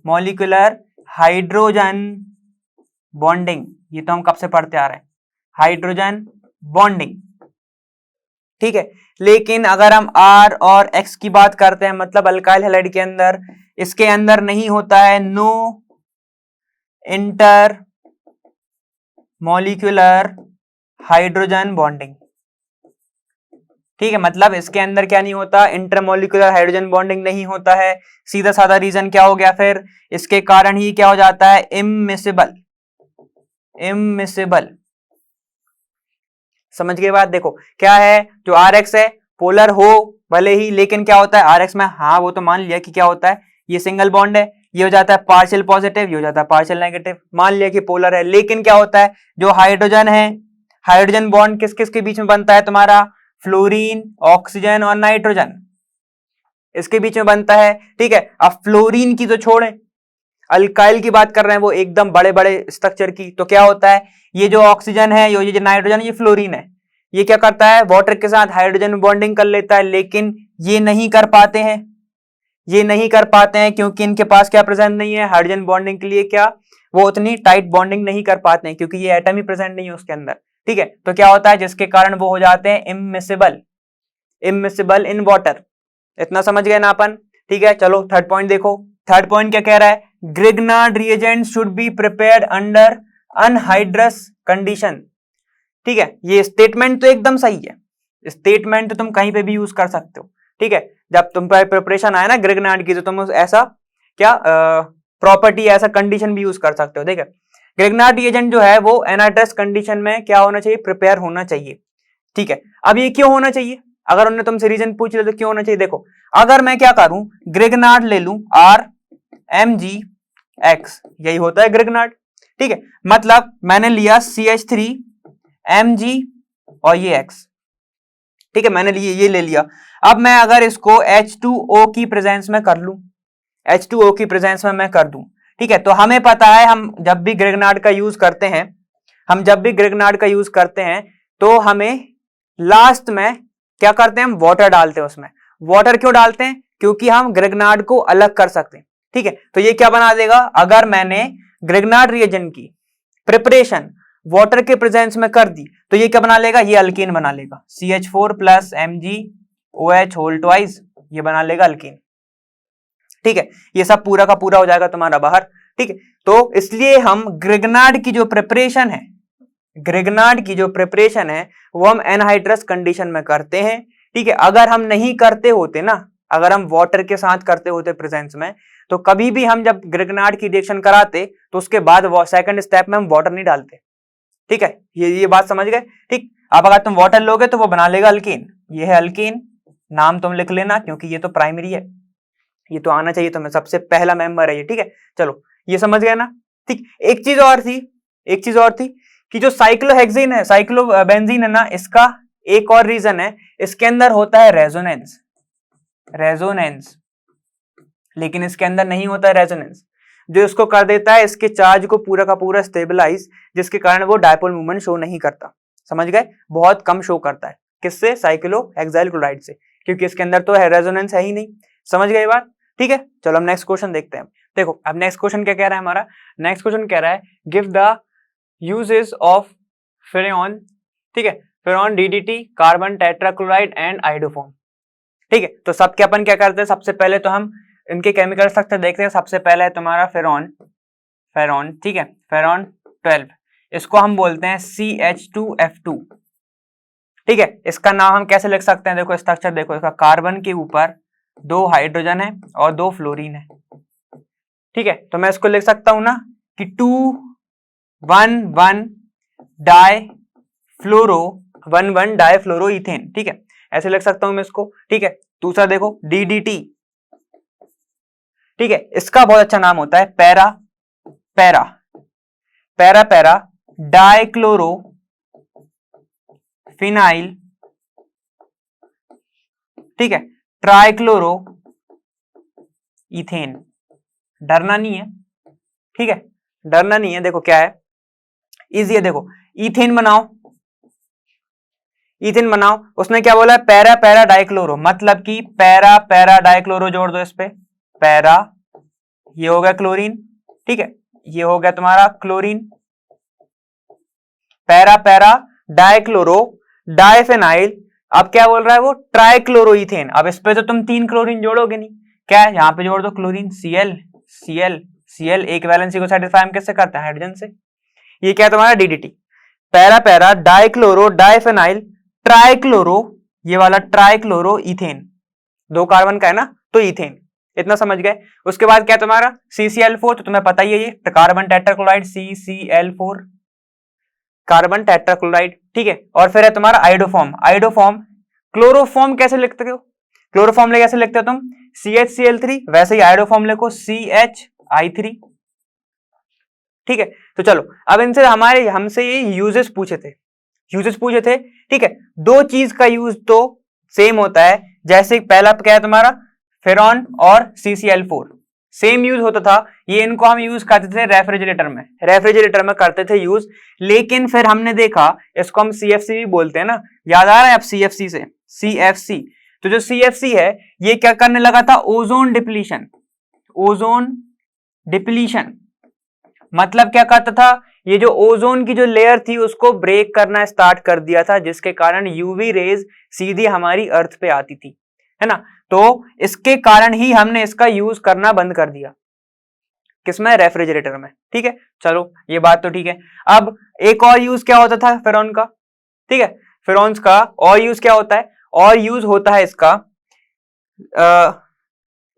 molecular hydrogen bonding. ये तो हम कब से पढ़ते आ रहे हैं, हाइड्रोजन बॉन्डिंग। ठीक है, लेकिन अगर हम R और X की बात करते हैं, मतलब अल्काइल हैलाइड के अंदर, इसके अंदर नहीं होता है no intermolecular hydrogen bonding. ठीक है, मतलब इसके अंदर क्या नहीं होता? इंटरमोलिकुलर हाइड्रोजन बॉन्डिंग नहीं होता है। सीधा साधा रीजन क्या हो गया फिर? इसके कारण ही क्या हो जाता है? इमिसिबल। समझ गए बात? देखो क्या है, जो RX है पोलर हो भले ही, लेकिन क्या होता है RX में, हाँ वो तो मान लिया कि क्या होता है, ये सिंगल बॉन्ड है, ये हो जाता है पार्शियल पॉजिटिव, ये हो जाता है पार्शियल नेगेटिव, मान लिया कि पोलर है। लेकिन क्या होता है, जो हाइड्रोजन है, हाइड्रोजन बॉन्ड किस किस के बीच में बनता है तुम्हारा? फ्लोरीन, ऑक्सीजन और नाइट्रोजन, इसके बीच में बनता है। ठीक है, अब फ्लोरीन की तो छोड़े, अल्काइल की बात कर रहे हैं, वो एकदम बड़े बड़े स्ट्रक्चर की। तो क्या होता है, ये जो ऑक्सीजन है, ये जो नाइट्रोजन, ये फ्लोरीन है, ये क्या करता है? वाटर के साथ हाइड्रोजन में बॉन्डिंग कर लेता है। लेकिन ये नहीं कर पाते हैं, क्योंकि इनके पास क्या प्रेजेंट नहीं है? हाइड्रोजन बॉन्डिंग के लिए क्या वो उतनी टाइट बॉन्डिंग नहीं कर पाते हैं, क्योंकि ये एटम ही प्रेजेंट नहीं है उसके अंदर। ठीक है, तो क्या होता है, जिसके कारण वो हो जाते हैं इमिसिबल इन वाटर। इतना समझ गए ना अपन? ठीक है, चलो थर्ड पॉइंट देखो। थर्ड पॉइंट क्या कह रहा है? Grignard reagent should be prepared under anhydrous condition. ठीक है, ये स्टेटमेंट तो एकदम सही है, स्टेटमेंट तो तुम कहीं पे भी यूज कर सकते हो। ठीक है, जब तुम पर प्रिपरेशन आया ना ग्रिग्नार्ड की, तो तुम ऐसा क्या प्रॉपर्टी, ऐसा कंडीशन भी यूज कर सकते हो। ठीक है, ग्रिग्नार्ड रिएजेंट जो है वो एनाड्रस कंडीशन में क्या होना चाहिए, प्रिपेयर होना चाहिए। ठीक है, अब ये क्यों होना चाहिए, अगर उन्होंने तुमसे रीजन पूछ लिया तो क्यों होना चाहिए। देखो अगर मैं क्या करूं, ग्रिग्नार्ड ले लूं RMgX, यही होता है ग्रिग्नार्ड। ठीक है, मतलब मैंने लिया CH3Mg और ये X। ठीक है, मैंने ये ले लिया। अब मैं अगर इसको H2O की प्रेजेंस में कर लूं, H2O की प्रेजेंस में मैं कर दूं, ठीक है, तो हमें पता है हम जब भी ग्रिग्नार्ड का यूज करते हैं, तो हमें लास्ट में क्या करते हैं, हम वाटर डालते हैं उसमें। वाटर क्यों डालते हैं, क्योंकि हम ग्रिग्नार्ड को अलग कर सकते हैं। ठीक है, तो ये क्या बना देगा, अगर मैंने ग्रिग्नार्ड रिएजेंट की प्रिपरेशन वाटर के प्रेजेंस में कर दी तो ये क्या बना लेगा, ये अल्कीन बना लेगा, CH4 plus MgOH whole twice, ये बना लेगा अल्कीन। ठीक है, ये सब पूरा का पूरा हो जाएगा तुम्हारा बाहर। ठीक है, तो इसलिए हम ग्रिग्नार्ड की जो प्रिपरेशन है वो हम एनहाइड्रस कंडीशन में करते हैं। ठीक है, अगर हम नहीं करते होते ना, अगर हम वाटर के साथ करते होते प्रेजेंस में, तो कभी भी हम जब ग्रिग्नार्ड की रिएक्शन कराते तो उसके बाद सेकंड स्टेप में हम वाटर नहीं डालते। ठीक है, ये बात समझ गए। ठीक, अब अगर तुम वाटर लोगे तो वो बना लेगा अल्कीन, ये है अल्कीन, नाम तुम लिख लेना क्योंकि ये तो प्राइमरी है, ये तो आना चाहिए तुम्हें, सबसे पहला मेंबर है ये। ठीक है, चलो ये समझ गया ना। ठीक, एक चीज और थी कि जो साइक्लोहेक्सिन है, साइक्लोबेंजीन है ना, इसका एक और रीजन है, इसके अंदर होता है रेजोनेंस, लेकिन इसके अंदर नहीं होता है रेजोनेंस, जो इसको कर देता है इसके चार्ज को पूरा का पूरा स्टेबलाइज, जिसके कारण वो डायपोल मूवमेंट शो नहीं करता। समझ गए, बहुत कम शो करता है, किससे, साइक्लोहेक्साइल क्लोराइड से, क्योंकि इसके अंदर तो रेजोनेंस है ही नहीं। समझ गए बात। ठीक है, चलो हम नेक्स्ट क्वेश्चन देखते हैं। देखो अब नेक्स्ट क्वेश्चन क्या कह रहा है हमारा, नेक्स्ट क्वेश्चन कह रहा है गिव द यूजेस ऑफ फ्रेऑन। ठीक है, फ्रेऑन DDT, carbon tetrachloride and iodoform. ठीक है, तो सबके अपन क्या करते हैं, सबसे पहले तो हम इनके केमिकल स्ट्रक्चर देखते हैं। सबसे पहले है तुम्हारा फेरॉन, ठीक है, फेरॉन 12, इसको हम बोलते हैं CH2F2। ठीक है, इसका नाम हम कैसे लिख सकते हैं, देखो स्ट्रक्चर देखो इसका, कार्बन के ऊपर 2 हाइड्रोजन है और 2 फ्लोरीन है। ठीक है, तो मैं इसको लिख सकता हूं ना कि 2,1,1 डाइफ्लोरो इथेन। ठीक है, ऐसे लिख सकता हूं मैं इसको। ठीक है, दूसरा देखो DDT। ठीक है, इसका बहुत अच्छा नाम होता है पैरा डाइक्लोरो फिनाइल। ठीक है, ट्राइक्लोरो इथेन। डरना नहीं है, ठीक है, डरना नहीं है। देखो क्या है, इजी है, देखो इथेन बनाओ, उसने क्या बोला है, पैरा डाइक्लोरो, मतलब कि पैरा डाइक्लोरो जोड़ दो इस पे, पैरा, ये हो गया क्लोरीन। ठीक है, ये हो गया तुम्हारा क्लोरीन, पैरा डाइक्लोरो डाइफेनाइल। अब क्या बोल रहा है वो, ट्राइक्लोरोइथेन। अब इस पे तो तुम 3 क्लोरीन जोड़ोगे नहीं, क्या है, यहां पे जोड़ दो क्लोरीन, Cl, एक वैलेंसी को सेटिस्फाई हम किससे करते हैं, हाइड्रोजन से। ये क्या है तुम्हारा DDT, पैरा डाइक्लोरो डाइफेनाइल ट्राइक्लोरो, ये वाला ट्राइक्लोरो इथेन, 2 कार्बन का है ना, तो इथेन। इतना समझ गए। उसके बाद क्या तुम्हारा CCl4, तो तुम्हें पता ही है ये carbon tetrachloride, CCl4 carbon tetrachloride. ठीक है, और फिर है तुम्हारा आइडोफॉर्म। क्लोरोफॉर्म कैसे लिखते हो, कैसे लिखते हो तुम, CHCl3, वैसे ही आइडोफॉर्म लिखो CHI3। ठीक है, तो चलो अब इनसे हमसे ये यूजेस पूछे थे। ठीक है, 2 चीज का यूज तो सेम होता है, जैसे पहला क्या है तुम्हारा फेरॉन और CCl4 सेम यूज होता था। ये इनको हम यूज करते थे रेफ्रिजरेटर में करते थे यूज, लेकिन फिर हमने देखा इसको हम CFC भी बोलते हैं ना, याद आ रहा है अब CFC से, CFC। तो जो CFC है ये क्या करने लगा था, ओजोन डिप्लीशन। मतलब क्या करता था, ये जो ओजोन की जो लेयर थी उसको ब्रेक करना स्टार्ट कर दिया था, जिसके कारण यूवी रेज सीधी हमारी अर्थ पे आती थी, है ना। तो इसके कारण ही हमने इसका यूज करना बंद कर दिया, किसमें, रेफ्रिजरेटर में। ठीक है, चलो ये बात तो ठीक है। अब एक और यूज क्या होता था फेरॉन का, ठीक है, फेरॉन्स का और यूज क्या होता है, और यूज होता है इसका,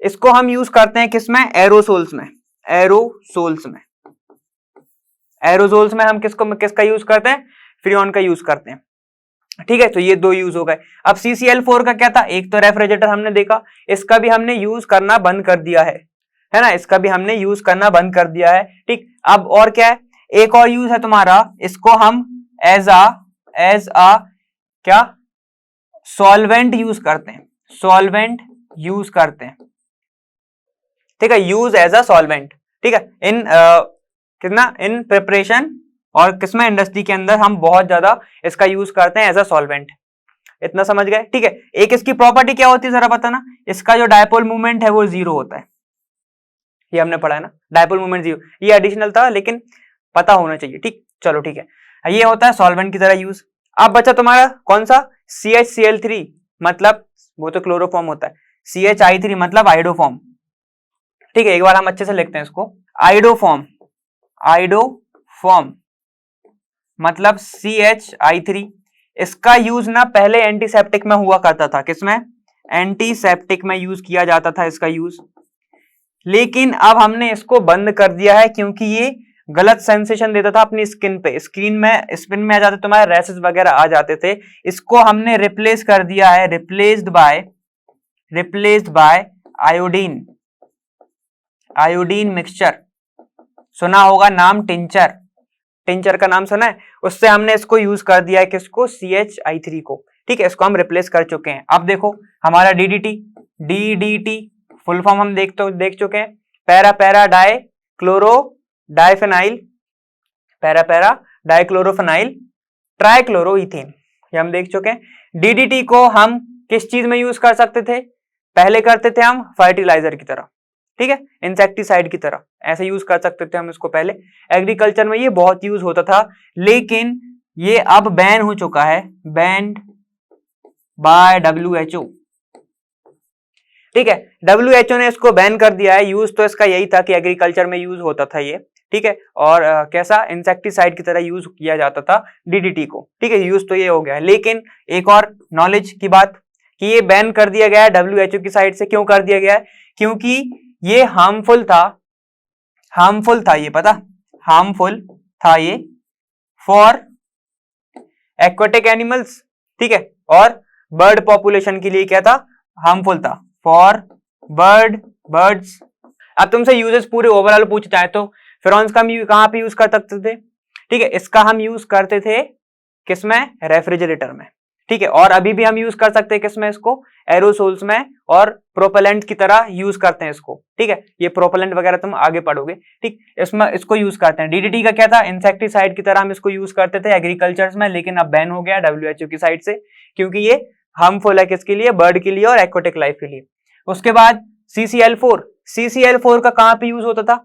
इसको हम यूज करते हैं किसमें, एरोसोल्स में। एरोजोल्स में हम किसका यूज करते हैं, फ्रीऑन का यूज करते हैं, ठीक है। तो ये दो यूज हो गए। अब CCl4 का क्या था, एक तो रेफ्रिजरेटर हमने देखा, इसका भी हमने यूज करना बंद कर दिया है ना, इसका भी हमने यूज करना बंद कर दिया है, ठीक। अब और क्या है, एक और यूज है तुम्हारा, इसको हम एज आ क्या सॉल्वेंट यूज करते हैं, सॉल्वेंट यूज करते हैं, ठीक है, यूज एज अ सॉल्वेंट, ठीक है। इन कितना, इन प्रिपरेशन और किसमें, इंडस्ट्री के अंदर हम बहुत ज्यादा इसका यूज करते हैं एज अ सॉल्वेंट। इतना समझ गए, ठीक है। एक इसकी प्रॉपर्टी क्या होती है जरा बताना, इसका जो डायपोल मूवमेंट है वो 0 होता है, ये हमने पढ़ा है ना, डायपोल मूवमेंट 0, ये एडिशनल था लेकिन पता होना चाहिए, ठीक। चलो ठीक है, ये होता है सॉल्वेंट की तरह यूज। अब बचा तुम्हारा कौन सा, CHCl3, मतलब वो तो क्लोरोफॉर्म होता है, CHI3 मतलब आइडोफॉर्म, ठीक है। एक बार हम अच्छे से लिखते हैं इसको, आइडोफॉर्म, आइडोफॉर्म मतलब CHI3। इसका यूज ना पहले एंटीसेप्टिक में हुआ करता था, किसमें, एंटीसेप्टिक में यूज किया जाता था इसका यूज, लेकिन अब हमने इसको बंद कर दिया है क्योंकि ये गलत सेंसेशन देता था अपनी स्किन पे, स्किन में आ जाते तुम्हारे रैशेस वगैरह आ जाते थे। इसको हमने रिप्लेस कर दिया है, replaced by iodine, iodine mixture, सुना होगा नाम टिंचर, टिंचर का नाम सुना है, उससे हमने इसको यूज कर दिया है, किसको, CHI3 को, ठीक है। इसको हम रिप्लेस कर चुके हैं। अब देखो हमारा DDT फुल फॉर्म हम देख चुके हैं, para para dichloro diphenyl, para para dichlorophenyl trichloroethane, ये हम देख चुके हैं। DDT को हम किस चीज में यूज कर सकते थे, पहले करते थे हम फर्टिलाइजर की तरह, ठीक है, इंसेक्टिसाइड की तरह ऐसे यूज कर सकते थे हम इसको पहले, एग्रीकल्चर में ये बहुत यूज होता था, लेकिन ये अब बैन हो चुका है, बैंड बाय WHO, ठीक है। WHO ने इसको बैन कर दिया है। यूज तो इसका यही था कि एग्रीकल्चर में यूज होता था ये, ठीक है, और कैसा, इंसेक्टिसाइड की तरह यूज किया जाता था DDT को, ठीक है। यूज तो ये हो गया है, लेकिन एक और नॉलेज की बात कि ये बैन कर दिया गया है WHO की साइड से। क्यों कर दिया गया है, क्योंकि ये हार्मफुल था ये, पता, हार्मफुल था ये फॉर एक्वाटिक एनिमल्स, ठीक है, और बर्ड पॉपुलेशन के लिए क्या था, हार्मफुल था फॉर बर्ड्स। अब तुमसे यूजेस पूरे ओवरऑल पूछ जाए तो फ्रेऑन्स का हम कहां पे यूज कर सकते थे, ठीक है, इसका हम यूज करते थे किसमें, रेफ्रिजरेटर में, ठीक है, और अभी भी हम यूज कर सकते हैं किसमें, इसको एरोसोल्स में, और प्रोपेलेंट की तरह यूज करते हैं इसको, ठीक है। ये प्रोपेलेंट वगैरह तुम आगे पढ़ोगे, ठीक, इसमें इसको यूज करते हैं। DDT का क्या था, इंसेक्टिसाइड की तरह हम इसको यूज करते थे एग्रीकल्चर में, लेकिन अब बैन हो गया WHO की साइड से, क्योंकि ये हार्मफुल है किसके लिए, बर्ड के लिए और एक्वाटिक लाइफ के लिए। उसके बाद CCl4 का कहां पे यूज होता था,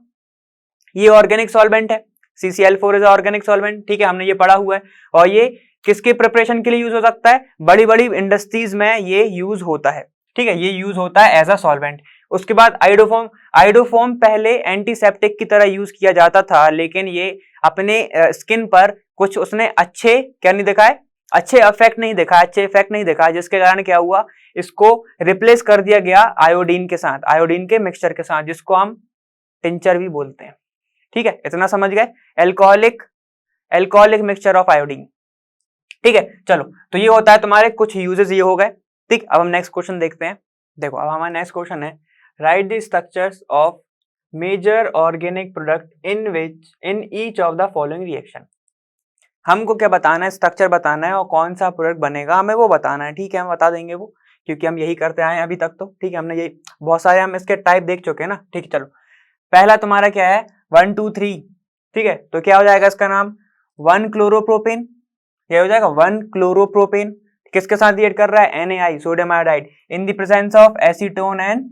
ये ऑर्गेनिक सॉल्वेंट है, CCl4 इज ऑर्गेनिक सॉल्वेंट, ठीक है, हमने ये पढ़ा हुआ है, और ये किसके प्रिपरेशन के लिए यूज हो सकता है, बड़ी बड़ी इंडस्ट्रीज में ये यूज होता है, ठीक है, ये यूज होता है एज अ सॉल्वेंट। उसके बाद आइडोफॉर्म पहले एंटीसेप्टिक की तरह यूज किया जाता था, लेकिन ये अपने स्किन पर कुछ उसने अच्छे क्या नहीं दिखाए, अच्छे इफेक्ट नहीं दिखाया, जिसके कारण क्या हुआ, इसको रिप्लेस कर दिया गया आयोडीन के साथ, आयोडीन के मिक्सचर के साथ, जिसको हम टिंचर भी बोलते हैं, ठीक है, इतना समझ गए, एल्कोहलिक मिक्सचर ऑफ आयोडीन, ठीक है। चलो, तो ये होता है तुम्हारे कुछ यूजेस, ये हो गए, ठीक। अब हम नेक्स्ट क्वेश्चन देखते हैं। देखो अब हमारा नेक्स्ट क्वेश्चन है, write the structures of major organic product in each of the following reaction. हमको क्या बताना है, स्ट्रक्चर बताना है, और कौन सा प्रोडक्ट बनेगा हमें वो बताना है, ठीक है, हम बता देंगे वो, क्योंकि हम यही करते आए हैं अभी तक तो, ठीक है, हमने यही बहुत सारे हम इसके टाइप देख चुके हैं ना, ठीक है। चलो पहला तुम्हारा क्या है, 1 2 3, ठीक है, तो क्या हो जाएगा इसका नाम, 1 क्लोरोप्रोपेन, क्या हो जाएगा, 1 क्लोरोप्रोपेन, किसके साथ रिएक्ट कर रहा है, NaI, sodium iodide, in the presence of acetone and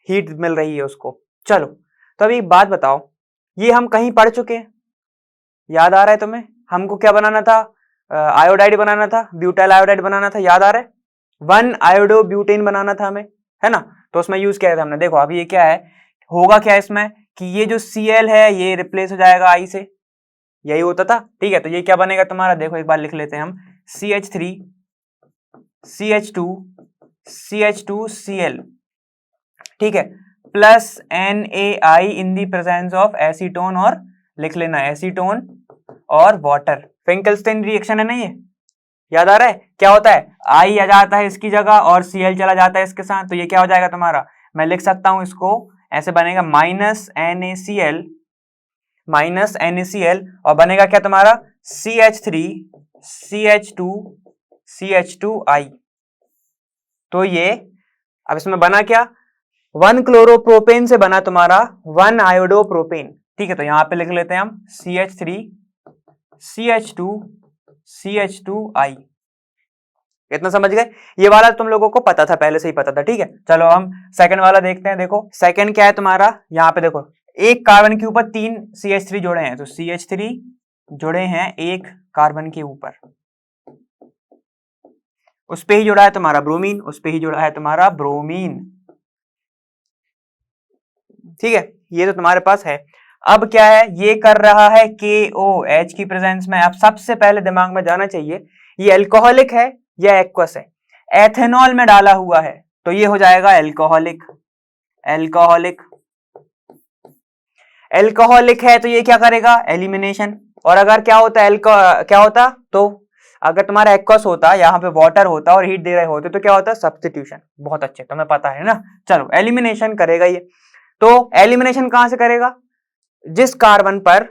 heat मिल रही है उसको। चलो तो अभी एक बात बताओ, ये हम कहीं पढ़ चुके हैं, याद आ रहा है तुम्हें, हमको क्या बनाना था, आयोडाइड बनाना था, ब्यूटाइल आयोडाइड बनाना था, याद आ रहा है, 1 आयोडोब्यूटेन बनाना था हमें, है ना, तो उसमें यूज किया था हमने। देखो अब ये क्या है, होगा क्या इसमें कि ये जो Cl है ये रिप्लेस हो जाएगा I से, यही होता था, ठीक है। तो ये क्या बनेगा तुम्हारा, देखो एक बार लिख लेते हैं हम, CH3 CH2 CH2Cl, ठीक है, plus NaI in the presence of acetone और लिख लेना एसीटोन और वाटर। फिंकलस्टीन रिएक्शन है ना ये, याद आ रहा है? क्या होता है, आई आ जाता है इसकी जगह और Cl चला जाता है इसके साथ, तो ये क्या हो जाएगा तुम्हारा, मैं लिख सकता हूं इसको ऐसे, बनेगा -NaCl और बनेगा क्या तुम्हारा CH3CH2CH2I। तो ये अब इसमें बना क्या, 1 क्लोरोप्रोपेन से बना तुम्हारा 1 आयोडोप्रोपेन। ठीक है, तो यहां पे लिख लेते हैं हम CH3CH2CH2I। इतना समझ गए? ये वाला तुम लोगों को पता था, पहले से ही पता था। ठीक है, चलो हम सेकंड वाला देखते हैं। देखो सेकंड क्या है तुम्हारा, यहाँ पे देखो एक कार्बन के ऊपर 3 CH3 जुड़े हैं, तो CH3 जुड़े हैं एक कार्बन के ऊपर, उस पे ही जुड़ा है तुम्हारा ब्रोमीन, उस पे ही जुड़ा है तुम्हारा ब्रोमीन। ठीक है, ये तो तुम्हारे पास है। अब क्या है, ये कर रहा है KOH की प्रेजेंस में। अब सबसे पहले दिमाग में जाना चाहिए ये अल्कोहलिक है या एक्वस है। एथेनॉल में डाला हुआ है तो ये हो जाएगा अल्कोहलिक। अल्कोहलिक अल्कोहलिक है तो ये क्या करेगा, एलिमिनेशन। और अगर क्या होता है क्या होता, तो अगर तुम्हारा एक्वस होता, यहाँ पे वाटर होता और हीट दे रहे होते तो क्या होता, सब्स्टिट्यूशन। बहुत अच्छे, तुम्हें पता है ना। चलो एलिमिनेशन करेगा ये, तो एलिमिनेशन कहां से करेगा, जिस कार्बन पर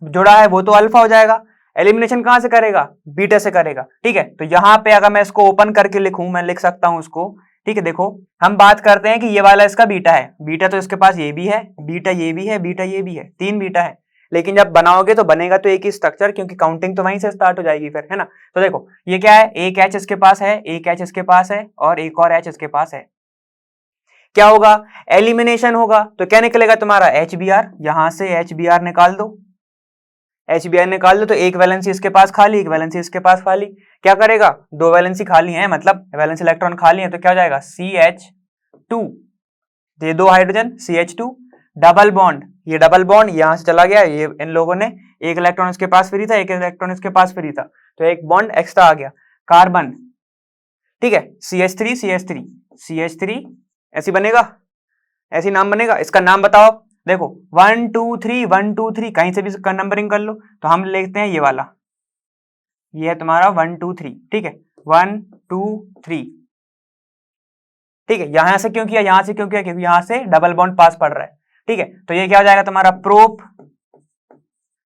जुड़ा है वो तो अल्फा हो जाएगा, एलिमिनेशन कहां से करेगा, बीटा से करेगा। ठीक है, तो यहां पे अगर मैं इसको ओपन करके लिखूं, मैं लिख सकता हूं उसको। ठीक है, देखो हम बात करते हैं कि ये वाला इसका बीटा है, बीटा तो इसके पास ये भी है, बीटा ये भी है, बीटा ये भी है, 3 बीटा है। लेकिन जब बनाओगे तो बनेगा तो एक ही स्ट्रक्चर, क्योंकि काउंटिंग तो वहीं से स्टार्ट हो जाएगी फिर, है ना। तो देखो ये क्या है, एक H इसके पास है, एक H इसके पास है और एक और H इसके पास है। क्या होगा, एलिमिनेशन होगा, तो क्या निकलेगा तुम्हारा HBr। यहां से HBr निकाल दो, HBr निकाल दो, तो एक वैलेंसी इसके पास खाली, एक वैलेंसी इसके पास खाली। क्या करेगा, 2 वैलेंसी खाली है, मतलब वैलेंसी इलेक्ट्रॉन खाली है, तो क्या हो जाएगा CH2, ये 2 हाइड्रोजन CH2, डबल बॉन्ड, ये डबल बॉन्ड यहां से चला गया, ये इन लोगों ने एक इलेक्ट्रॉन इसके पास फ्री था, एक इलेक्ट्रॉन इसके पास फ्री था, तो एक बॉन्ड एक्स्ट्रा आ गया, कार्बन। ठीक है, CH3 ऐसी बनेगा, ऐसी नाम बनेगा। इसका नाम बताओ, देखो 1 2 3 1 2 3 कहीं से भी नंबरिंग कर लो, तो हम लिखते हैं ये वाला, ये है तुम्हारा 1 2 3। ठीक है, 1 2 3। ठीक है, यहां से क्यों किया, यहां से क्यों किया, क्योंकि यहां से डबल बॉन्ड पास पड़ रहा है। ठीक है, तो ये क्या हो जाएगा तुम्हारा प्रोप,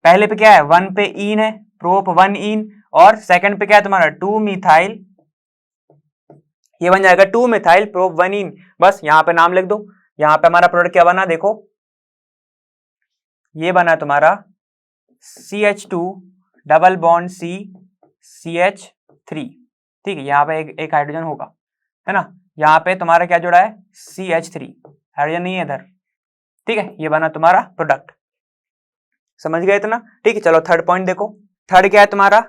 पहले पे क्या है 1 पे इन है, प्रोप 1 इन, और सेकंड पे क्या है तुम्हारा 2 मिथाइल, ये बन जाएगा 2 मिथाइल प्रोप 1 इन। बस यहां पे नाम लिख दो। यहां पे हमारा प्रोडक्ट क्या बना, देखो ये बना तुम्हारा CH2 double bond C CH3। ठीक है, यहाँ पे एक हाइड्रोजन होगा, है ना। यहाँ पे तुम्हारा क्या जुड़ा है CH3, हाइड्रोजन नहीं है इधर। ठीक है, ये बना तुम्हारा प्रोडक्ट, समझ गए इतना। ठीक है, चलो थर्ड पॉइंट देखो। थर्ड क्या है तुम्हारा,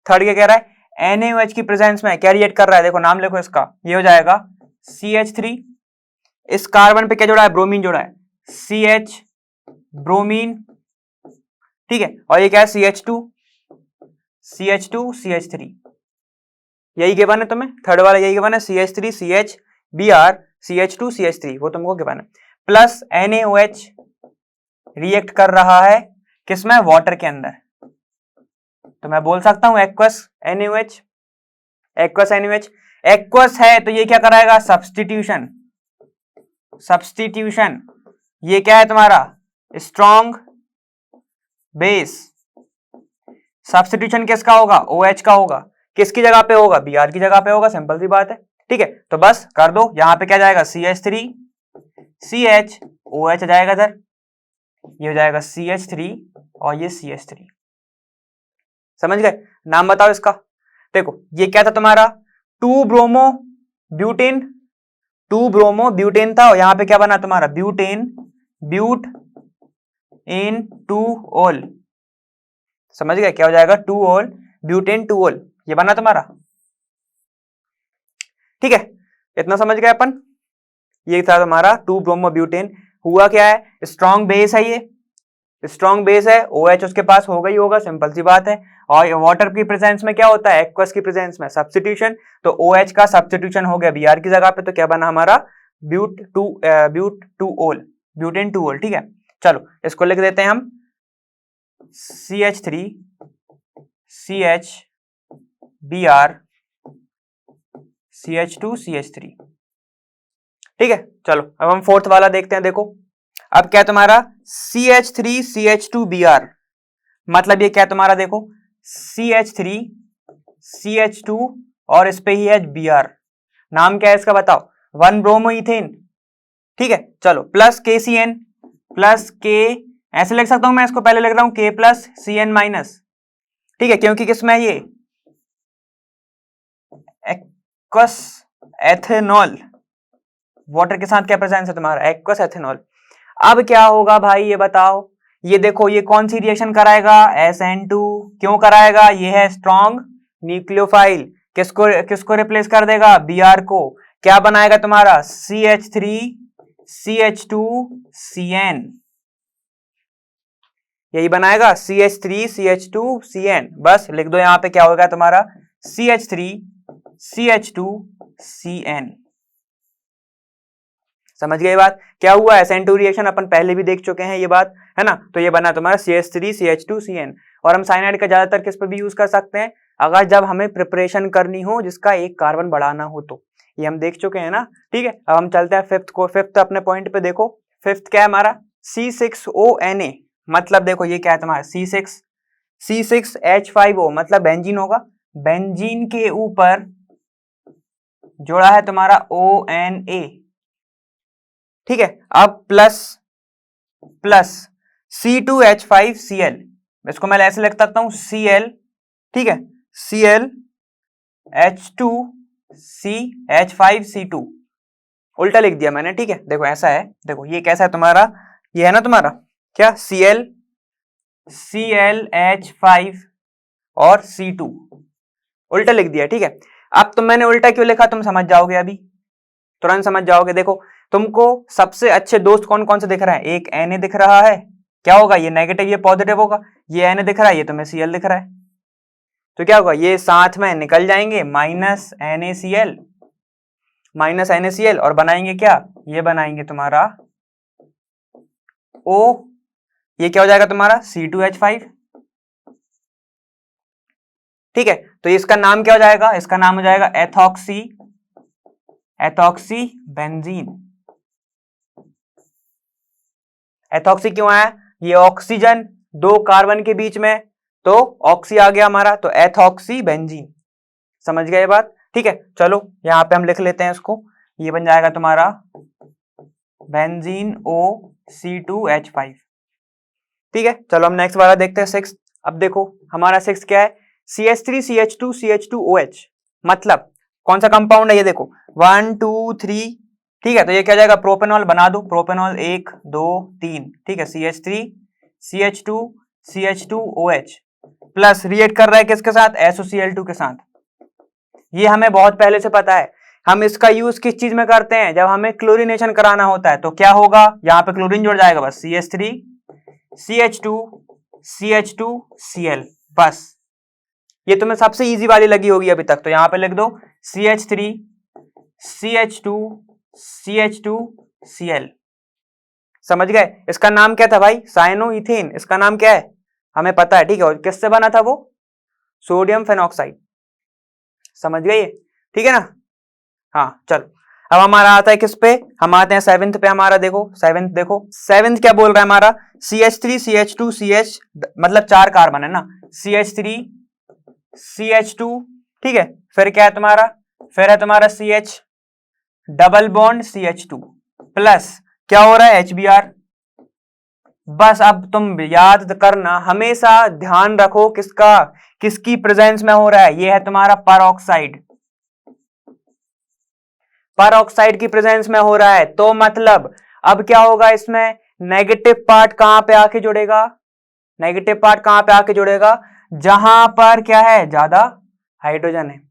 थर्ड क्या कह रहा है, NaOH की प्रेजेंस में क्या रिएक्ट कर रहा है, देखो नाम लिखो इसका, ये हो जाएगा CH3, इस कार्बन पे क्या जुड़ा है, ब्रोमीन जुड़ा है, CH ब्रोमीन। ठीक है, और ये क्या है CH3, यही गिवन है तुम्हें, थर्ड वाला यही गिवन है, CH3 CHBr CH2 CH3, वो तुमको गिवन है। प्लस NaOH रिएक्ट कर रहा है किसमें, वाटर के अंदर, तो मैं बोल सकता हूं aqueous NaOH। Aqueous NaOH aqueous है तो ये क्या कराएगा, सब्स्टिट्यूशन। ये क्या है तुम्हारा स्ट्रॉन्ग बेस, सब्स्टिट्यूशन किसका होगा, OH का होगा। किसकी जगह पे होगा, Br की जगह पे होगा, सिंपल सी बात है। ठीक है, तो बस कर दो, यहां पे क्या जाएगा CH3 CH OH जाएगा इधर, ये हो जाएगा CH3 और ये CH3। समझ गए, नाम बताओ इसका। देखो ये क्या था तुम्हारा 2 ब्रोमो ब्यूटेन था, और यहां पे क्या बना तुम्हारा ब्यूटेन, ब्यूट इन 2 ओल। समझ गए, क्या हो जाएगा 2 ओल, ब्यूटेन 2 ओल, ये बना तुम्हारा। ठीक है, इतना समझ गए अपन। ये था तुम्हारा 2 ब्रोमो ब्यूटेन। हुआ क्या है, स्ट्रॉन्ग बेस है, ये स्ट्रॉन्ग बेस है, OH उसके पास होगा ही होगा, सिंपल सी बात है। और वाटर की प्रेजेंस में क्या होता है, एक्वस की प्रेजेंस में सब्स्टिट्यूशन, तो OH का सब्स्टिट्यूशन हो गया Br की जगह पे, तो क्या बना हमारा ब्यूटेन 2 ओल। ठीक है, चलो इसको लिख देते हैं हम CH3 CH Br CH2 CH3। ठीक है, चलो अब हम फोर्थ वाला देखते हैं। देखो अब क्या तुम्हारा CH3 CH2 Br, मतलब ये क्या तुम्हारा, देखो CH3 CH2 और इस पे ही है Br, नाम क्या है इसका बताओ, 1 ब्रोमो इथेन। ठीक है, चलो प्लस KCN प्लस K, ऐसे लिख सकता हूं मैं इसको, पहले लिख रहा हूं K प्लस CN माइनस। ठीक है, क्योंकि किसमें है ये एक्वस एथेनॉल, वाटर के साथ क्या प्रेजेंस है तुम्हारा, एक्वस एथेनॉल। अब क्या होगा भाई ये बताओ, ये देखो ये कौन सी रिएक्शन कराएगा, SN2। क्यों कराएगा, ये है स्ट्रॉन्ग न्यूक्लियोफाइल, किसको किसको रिप्लेस कर देगा, Br को। क्या बनाएगा तुम्हारा CH3 CH2 CN, यही बनाएगा CH3 CH2 CN। बस लिख दो यहां पे क्या होगा तुम्हारा CH3 CH2 CN। समझ गए बात, क्या हुआ SN2 रिएक्शन अपन पहले भी देख चुके हैं ये बात, है ना। तो ये बना तुम्हारा CH3 CH2 CN। और हम साइनाइड का ज्यादातर किस पे भी यूज कर सकते हैं, अगर जब हमें प्रिपरेशन करनी हो जिसका एक कार्बन बढ़ाना हो तो, ये हम देख चुके हैं ना। ठीक है, अब हम चलते हैं फिफ्थ को। फिफ्थ अपने पॉइंट पे देखो, फिफ्थ क्या है हमारा C6ONA, मतलब देखो ये क्या है तुम्हारा C6H5O, मतलब बेंजीन होगा, बेंजीन के ऊपर जोड़ा है तुम्हारा ONA। ठीक है, अब प्लस प्लस C2H5Cl, इसको मैं ऐसे लिख सकता हूं Cl। ठीक है, ClH2CH5C2, उल्टा लिख दिया मैंने। ठीक है, देखो ऐसा है, देखो ये कैसा है तुम्हारा, ये है ना तुम्हारा क्या ClH5 और C2, उल्टा लिख दिया। ठीक है, अब तो मैंने उल्टा क्यों लिखा तुम समझ जाओगे, अभी तुरंत समझ जाओगे। देखो तुमको सबसे अच्छे दोस्त कौन कौन से दिख रहा है, एक Na दिख रहा है, क्या होगा ये नेगेटिव ये पॉजिटिव होगा, ये Na दिख रहा है, ये तुम्हें Cl दिख रहा है, तो क्या होगा ये साथ में निकल जाएंगे, माइनस NaCl और बनाएंगे क्या, ये बनाएंगे तुम्हारा O, ये क्या हो जाएगा तुम्हारा C2H5। ठीक है, तो इसका नाम क्या हो जाएगा, इसका नाम हो जाएगा एथॉक्सी बेंजीन। एथॉक्सी क्यों आया, ये ऑक्सीजन दो कार्बन के बीच में, तो ऑक्सी आ गया हमारा, तो एथॉक्सी बेंजीन। समझ गए बात। ठीक है, चलो यहां पे हम लिख लेते हैं इसको, ये बन जाएगा तुम्हारा बेंजीन OC2H5। ठीक है, चलो हम नेक्स्ट वाला देखते हैं, सिक्स। अब देखो हमारा सिक्स क्या है, CH3 CH2 CH2OH, मतलब कौन सा कंपाउंड है ये देखो 1 2 3। ठीक है, तो ये क्या जाएगा, प्रोपेनॉल बना दो, प्रोपेनॉल 1 2 3। ठीक है, CH3 CH2 CH2OH plus react कर रहा है किसके साथ, SOCl2 के साथ। ये हमें बहुत पहले से पता है, हम इसका यूज किस चीज में करते हैं, जब हमें क्लोरीनेशन कराना होता है, तो क्या होगा यहाँ पे क्लोरीन जुड़ जाएगा, बस CH3 CH2 CH2Cl, बस ये तुम्हें सबसे इजी वाली लगी होगी अभी तक, तो यहां पे लिख दो CH3 CH2 CH2Cl। समझ गए, इसका नाम क्या था भाई, साइनोइथेन, इसका नाम क्या है हमें पता है। ठीक है, और किससे बना था वो, सोडियम फेनॉक्साइड। समझ गए, ठीक है ना। हाँ चलो, अब हमारा आता है किस पे, हम आते हैं सेवेंथ पे। हमारा देखो सेवेंथ, देखो सेवेंथ क्या बोल रहा है हमारा, CH3 CH2 CH, मतलब 4 कार्बन है ना, CH3 CH2। ठीक है, फिर क्या है तुम्हारा, फिर है तुम्हारा CH double bond CH2 plus क्या हो रहा है HBr। बस अब तुम याद करना, हमेशा ध्यान रखो किसका, किसकी प्रेजेंस में हो रहा है, ये है तुम्हारा परऑक्साइड, परऑक्साइड की प्रेजेंस में हो रहा है, तो मतलब अब क्या होगा इसमें, नेगेटिव पार्ट कहां पे आके जुड़ेगा, नेगेटिव पार्ट कहां पे आके जुड़ेगा, जहां पर क्या है ज्यादा हाइड्रोजन है।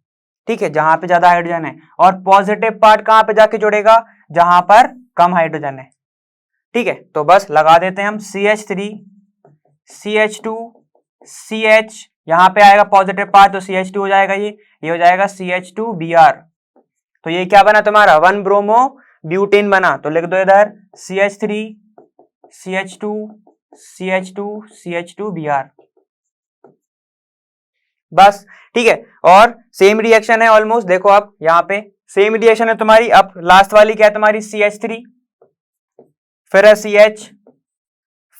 ठीक है, जहां पे ज्यादा हाइड्रोजन है, और पॉजिटिव पार्ट कहां पे जाके जुड़ेगा, जहां पर कम हाइड्रोजन है। ठीक है, तो बस लगा देते हैं हम CH3 CH2 CH, यहां पे आएगा पॉजिटिव पार्ट तो CH2 हो जाएगा, ये हो जाएगा CH2Br। तो ये क्या बना तुम्हारा 1 ब्रोमो ब्यूटेन बना, तो लिख दो इधर CH3 CH2 CH2Br, बस ठीक है। और सेम रिएक्शन है ऑलमोस्ट, देखो आप यहाँ पे सेम रिएक्शन है तुम्हारी। अब लास्ट वाली क्या है तुम्हारी CH3, फिर है CH,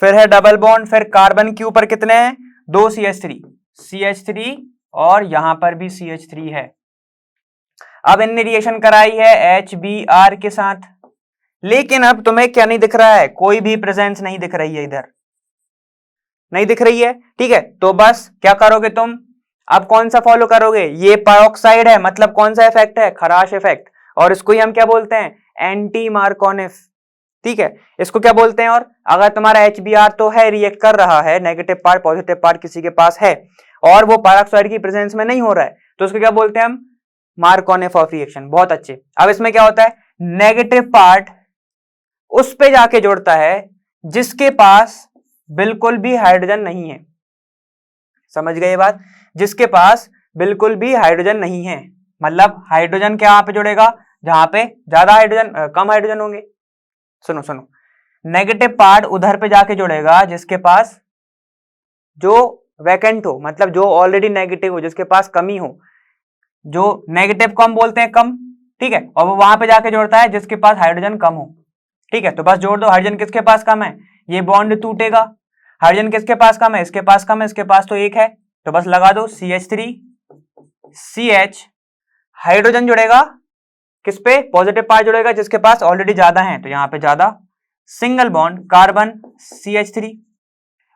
फिर है डबल बॉन्ड, फिर कार्बन के ऊपर कितने हैं, 2 CH3 और यहां पर भी CH3 है। अब इनने रिएक्शन कराई है HBr के साथ, लेकिन अब तुम्हें क्या नहीं दिख रहा है, कोई भी प्रेजेंस नहीं दिख रही है, इधर नहीं दिख रही है, ठीक है। तो बस क्या करोगे तुम, अब कौन सा फॉलो करोगे, ये पेरोक्साइड है, मतलब कौन सा इफेक्ट है, खराश इफेक्ट, और इसको ही हम क्या बोलते हैं, एंटी मार्कोनिफ, ठीक है, इसको क्या बोलते हैं। और अगर तुम्हारा HBr तो है, रिएक्ट कर रहा है, नेगेटिव पार्ट पॉजिटिव पार्ट किसी के पास है, और वो पेरोक्साइड की प्रेजेंस में नहीं हो रहा है, तो उसको क्या बोलते हैं हम, मार्कोनिफ ऑफ रिएक्शन। बहुत अच्छे। अब इसमें क्या होता है, नेगेटिव पार्ट उस पे जाके जुड़ता है जिसके पास बिल्कुल भी हाइड्रोजन नहीं है, समझ गए ये बात, जिसके पास बिल्कुल भी हाइड्रोजन नहीं है, मतलब हाइड्रोजन क्या पे जुड़ेगा, जहां पे ज्यादा हाइड्रोजन कम हाइड्रोजन होंगे। सुनो सुनो, नेगेटिव पार्ट उधर पे जाके जुड़ेगा जिसके पास जो वैकेंट हो, मतलब जो ऑलरेडी नेगेटिव हो, जिसके पास कमी हो, जो नेगेटिव को हम बोलते हैं कम, ठीक है, और वो वहां पे जाके जोड़ता है जिसके पास हाइड्रोजन कम हो, ठीक है। तो बस जोड़ दो, हाइड्रोजन किसके पास कम है, ये बॉन्ड टूटेगा, हाइड्रोजन किसके पास कम है, इसके पास कम है, इसके पास तो एक है, तो बस लगा दो CH3 CH, हाइड्रोजन जुड़ेगा किस पे, पॉजिटिव पार्ट जुड़ेगा जिसके पास ऑलरेडी ज्यादा है, तो यहाँ पे ज्यादा, सिंगल बॉन्ड कार्बन CH3,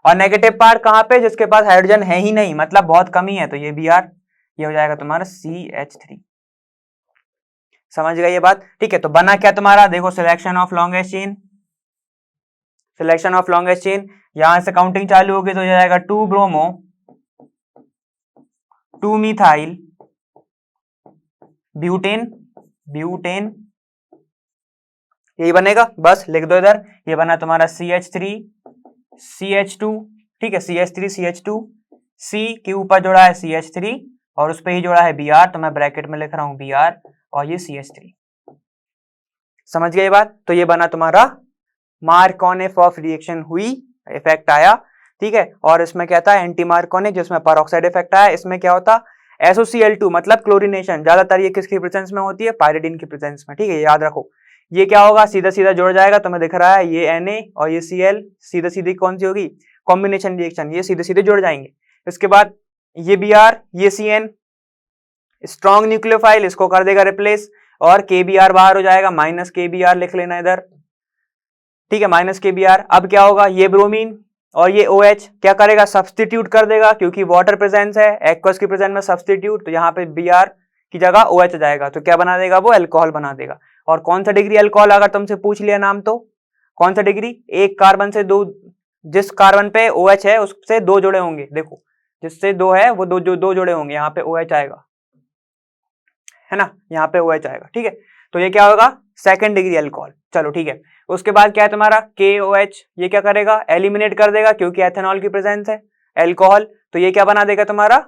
और नेगेटिव पार्ट कहां पे, जिसके पास हाइड्रोजन है ही नहीं, मतलब बहुत कमी है, तो ये Br, ये हो जाएगा तुम्हारा CH3। समझ गए ये बात, ठीक है। तो बना क्या तुम्हारा, देखो selection of longest chain, selection of longest chain, यहां से काउंटिंग चालू होगी तो हो जाएगा 2 ब्रोमो 2 मिथाइल ब्यूटेन, ब्यूटेन, यही बनेगा, बस लिख दो इधर, ये बना तुम्हारा CH3 CH2, ठीक है, CH3 CH2, C के ऊपर जोड़ा है CH3 और उस पर ही जोड़ा है Br, तो मैं ब्रैकेट में लिख रहा हूं Br और ये CH3। समझ गए बात, तो ये बना तुम्हारा मार्कोनिफ ऑफ रिएक्शन हुई, इफेक्ट आया, ठीक है। और इसमें क्या था, एंटी मार्कोनिक, जिसमें पेरोक्साइड इफेक्ट आया। इसमें क्या होता, SOCl2 मतलब क्लोरीनेशन, ज्यादातर ये किसकी प्रेजेंस में होती है, पायरिडीन की प्रेजेंस में, ठीक है, याद रखो। ये क्या होगा, सीधा सीधा जुड़ जाएगा, तुम्हें दिख रहा है ये Na और ये Cl, सीधा सीधी कौन सी होगी, कॉम्बिनेशन रिएक्शन, ये सीधे सीधे जुड़ जाएंगे। इसके बाद ये Br, ये Cn, स्ट्रॉन्ग न्यूक्लियोफाइल, इसको कर देगा रिप्लेस, और KBr बाहर हो जाएगा, माइनस KBr लिख लेना इधर, ठीक है, माइनस KBr। अब क्या होगा, ये ब्रोमीन और ये OH क्या करेगा, सब्स्टिट्यूट कर देगा, क्योंकि वाटर प्रेजेंस है, एक्वस की प्रेजेंस में सब्स्टिट्यूट, तो यहाँ पे Br की जगह OH जाएगा, तो क्या बना देगा, वो अल्कोहल बना देगा। और कौन सा डिग्री अल्कोहल, अगर तुमसे पूछ लिया नाम तो कौन सा डिग्री, एक कार्बन से दो, जिस कार्बन पे OH है उससे 2 जुड़े होंगे, देखो जिससे 2 है वो दो जुड़े होंगे, यहाँ पे OH आएगा, है ना, यहाँ पे OH आएगा, ठीक है। तो ये क्या होगा, सेकंड डिग्री अल्कोहल। चलो ठीक है, उसके बाद क्या है तुम्हारा KOH, ये क्या करेगा, एलिमिनेट कर देगा, क्योंकि एथेनॉल की प्रेजेंस है, अल्कोहल, तो ये क्या बना देगा तुम्हारा,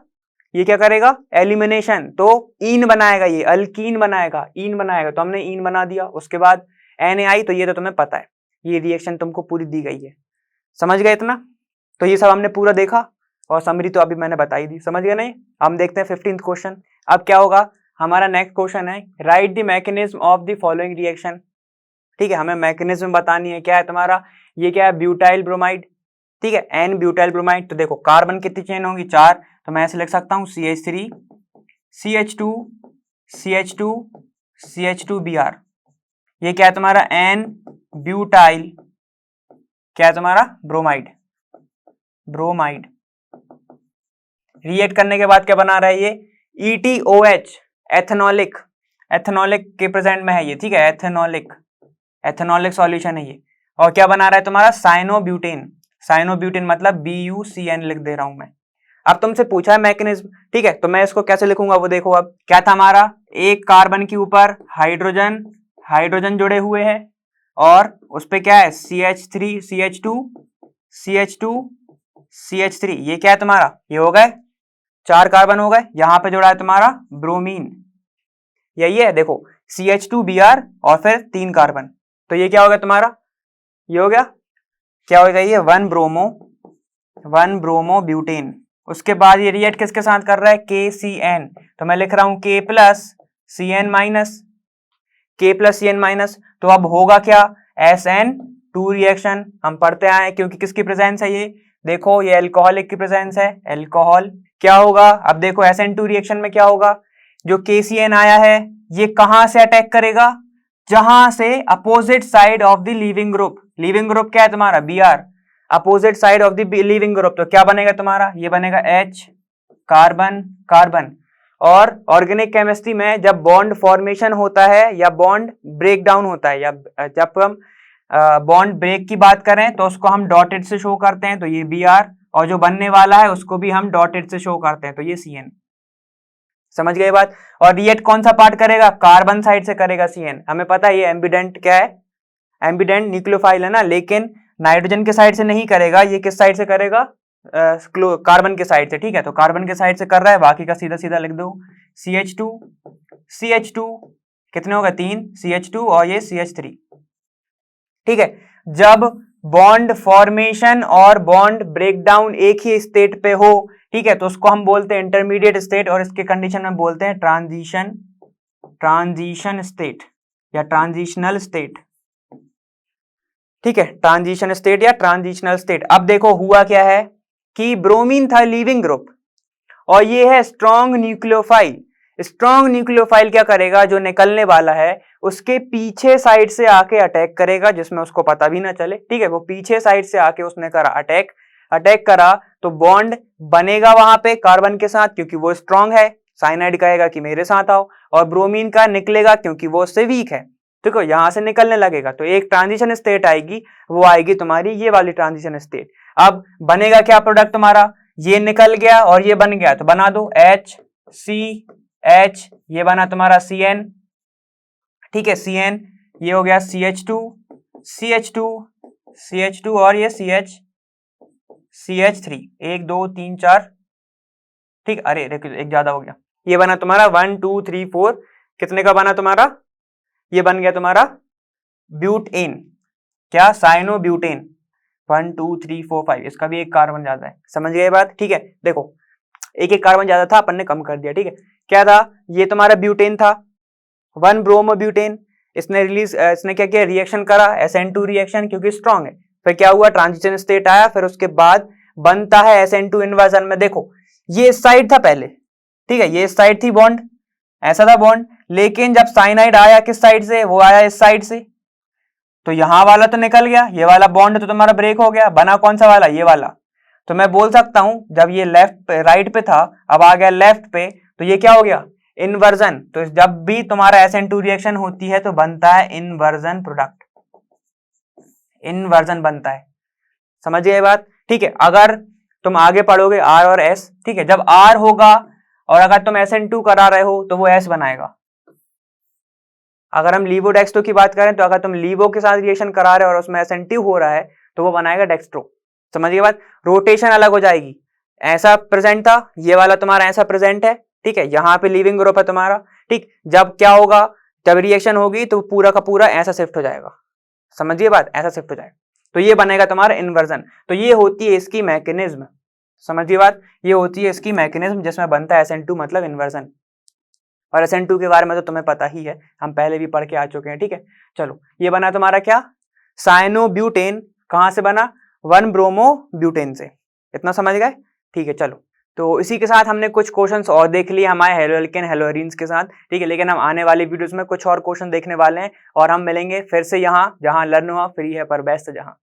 ये क्या करेगा, एलिमिनेशन, तो ईन बनाएगा, ये अल्कीन बनाएगा, ईन बनाएगा, तो हमने ईन बना दिया। उसके बाद NaI, तो ये तो तुम्हें पता है, ये रिएक्शन तुमको पूरी दी गई है, समझ गए इतना। तो ये सब हमने पूरा देखा, और समरी तो अभी मैंने बताई दी, समझ गए नहीं। हम देखते हैं 15th क्वेश्चन। अब क्या होगा, हमारा नेक्स्ट क्वेश्चन है, write the mechanism of the following reaction, ठीक है, हमें मैकेनिज्म बतानी है। क्या है तुम्हारा, ये क्या है, ब्यूटाइल ब्रोमाइड, ठीक है, N ब्यूटाइल ब्रोमाइड। तो देखो कार्बन कितनी चेन होगी, 4, तो मैं ऐसे लिख सकता हूँ CH3 CH2 CH2 CH2Br। ये क्या है तुम्हारा, N ब्यूटाइल, क्या है तुम्हारा, ब्रोमाइड, ब्रोमाइड। रिएक्ट करने के बाद क्या बना रहा है ये, ETOH, एथेनॉलिक, एथेनॉलिक के प्रेजेंट में है ये, ठीक है, एथेनॉलिक, एथेनॉलिक सॉल्यूशन है ये। और क्या बना रहा है तुम्हारा, साइनोब्यूटेन, साइनोब्यूटेन मतलब BUCN लिख दे रहा हूं मैं। अब तुमसे पूछा है मैकेनिज्म, ठीक है, तो मैं इसको कैसे लिखूंगा वो देखो। अब क्या था हमारा, एक कार्बन के ऊपर हाइड्रोजन, हाइड्रोजन जुड़े हुए हैं, और उस पे क्या है CH3 CH2 CH2 CH3, ये क्या है तुम्हारा, ये हो गए 4 कार्बन हो गए। यहां पे जोड़ा है तुम्हारा ब्रोमीन, यही है, देखो CH2Br और फिर 3 कार्बन, तो ये क्या हो गया तुम्हारा, ये हो गया क्या होगा ये 1 ब्रोमो ब्यूटेन। उसके बाद ये रिएक्ट किसके साथ कर रहा है KCN, तो मैं लिख रहा हूं K प्लस CN माइनस, तो अब होगा क्या SN2 रिएक्शन, हम पढ़ते आए क्योंकि किसकी प्रेजेंस है ये, देखो ये एल्कोहलिक की प्रेजेंस है, एल्कोहल। क्या होगा अब देखो SN2 रिएक्शन में क्या होगा, जो KCN आया है ये कहां से अटैक करेगा, जहां से opposite side of the leaving group, leaving group क्या है तुम्हारा Br, opposite side of the leaving group, तो क्या बनेगा तुम्हारा, ये बनेगा H कार्बन कार्बन। और ऑर्गेनिक केमिस्ट्री में जब बॉन्ड फॉर्मेशन होता है या बॉन्ड ब्रेक डाउन होता है, या जब हम बॉन्ड ब्रेक की बात करें तो उसको हम डॉटेड से शो करते हैं, तो ये Br, और जो बनने वाला है उसको भी हम डॉटेड से शो करते हैं, तो ये CN। समझ गए बात। और रिएक्ट कौन सा पार्ट करेगा, कार्बन साइड से करेगा CN, हमें पता है ये एम्बिडेंट क्या है, एम्बिडेंट न्यूक्लियोफाइल है ना, लेकिन नाइट्रोजन के साइड से नहीं करेगा, ये किस साइड से करेगा, कार्बन के साइड से, ठीक है, तो कार्बन के साइड से कर रहा है, बाकी का सीधा सीधा लिख दो CH2 कितने होगा 3 CH2 और ये CH3, ठीक है। जब बॉन्ड फॉर्मेशन और बॉन्ड ब्रेकडाउन एक ही स्टेट पे हो, ठीक है, तो उसको हम बोलते हैं इंटरमीडिएट स्टेट, और इसके कंडीशन में बोलते हैं ट्रांजिशन स्टेट या ट्रांजिशनल स्टेट, ठीक है, ट्रांजिशन स्टेट या ट्रांजिशनल स्टेट। अब देखो हुआ क्या है कि ब्रोमीन था लीविंग ग्रुप और ये है स्ट्रॉन्ग न्यूक्लियोफाइल। स्ट्रॉन्ग न्यूक्लियोफाइल क्या करेगा, जो निकलने वाला है उसके पीछे साइड से आके अटैक करेगा, जिसमें उसको पता भी ना चले, ठीक है, वो पीछे साइड से आके उसने करा अटैक करा, तो बॉन्ड बनेगा वहां पे कार्बन के साथ क्योंकि वो स्ट्रॉन्ग है, साइनाइड कहेगा कि मेरे साथ आओ, और ब्रोमीन का निकलेगा क्योंकि वो उससे वीक है, देखो यहां से निकलने लगेगा, तो एक ट्रांजिशन स्टेट आएगी, वो आएगी तुम्हारी ये वाली ट्रांजिशन स्टेट। अब बनेगा क्या प्रोडक्ट तुम्हारा, ये निकल गया और ये बन गया, तो बना दो HCH, ये बना तुम्हारा CN, ठीक है, CN, ये हो गया CH2 और ये CH3, 1 2 3 4, ठीक, अरे एक ज्यादा हो गया, ये बना तुम्हारा 1 2 3 4, कितने का बना तुम्हारा, ये बन गया तुम्हारा ब्यूटेन, क्या साइनोब्यूटेन, 1 2 3 4 5, इसका भी एक कार्बन ज्यादा है, समझ गए बात, ठीक है। देखो एक कार्बन ज्यादा था, अपन ने कम कर दिया, ठीक है, क्या था, ये तुम्हारा ब्यूटेन था, 1 ब्रोमो ब्यूटेन, इसने क्या किया, रिएक्शन करा SN2 रिएक्शन क्योंकि स्ट्रॉन्ग है, फिर क्या हुआ, ट्रांजिशन स्टेट आया, फिर उसके बाद बनता है SN2 इन्वर्जन में। देखो ये इस साइड था पहले, ठीक है, ये इस साइड थी बॉन्ड, ऐसा था बॉन्ड, लेकिन जब साइनाइड आया किस साइड से, वो आया इस साइड से, तो यहां वाला तो निकल गया, ये वाला बॉन्ड तो तुम्हारा ब्रेक हो गया, बना कौन सा वाला, ये वाला, तो मैं बोल सकता हूं जब ये लेफ्ट राइट पे था अब आ गया लेफ्ट पे, तो ये क्या हो गया इन्वर्जन। तो जब भी तुम्हारा SN2 रिएक्शन होती है तो बनता है इन्वर्जन प्रोडक्ट, इन्वर्जन बनता है, समझ गए बात, ठीक है। अगर तुम आगे पढ़ोगे R और S, ठीक है, जब R होगा और अगर तुम SN2 करा रहे हो तो वो S बनाएगा। अगर हम लीवोडेक्स्ट्रो की बात करें तो अगर तुम लीवो के साथ रिएक्शन करा रहे हो और उसमें SN2 हो रहा है तो वो बनाएगा डेक्स्ट्रो, समझिए बात। रोटेशन अलग हो जाएगी, ऐसा प्रेजेंट था, ये वाला तुम्हारा ऐसा प्रेजेंट है, ठीक है, यहाँ पे लीविंग ग्रुप है तुम्हारा, ठीक, जब क्या होगा, जब रिएक्शन होगी तो पूरा का पूरा ऐसा शिफ्ट हो जाएगा, समझिए बात, ऐसा शिफ्ट हो जाएगा, तो ये बनेगा तुम्हारा इन्वर्जन। तो ये होती है इसकी मैकेनिज्म, समझिए बात, ये होती है इसकी मैकेनिज्म जिसमें बनता है SN2 मतलब इन्वर्जन। और SN2 के बारे में तो तुम्हें पता ही है, हम पहले भी पढ़ के आ चुके हैं, ठीक है। चलो ये बना तुम्हारा क्या, साइनोब्यूटेन, कहां से बना, 1 ब्रोमो ब्यूटेन से, इतना समझ गए, ठीक है। चलो तो इसी के साथ हमने कुछ क्वेश्चंस और देख लिए हमारे हेलोएल्केन हेलोएरीन्स के साथ, ठीक है, लेकिन हम आने वाली वीडियोस में कुछ और क्वेश्चन देखने वाले हैं और हम मिलेंगे फिर से यहाँ जहाँ लर्न हुआ फ्री है पर बेस्ट जहाँ।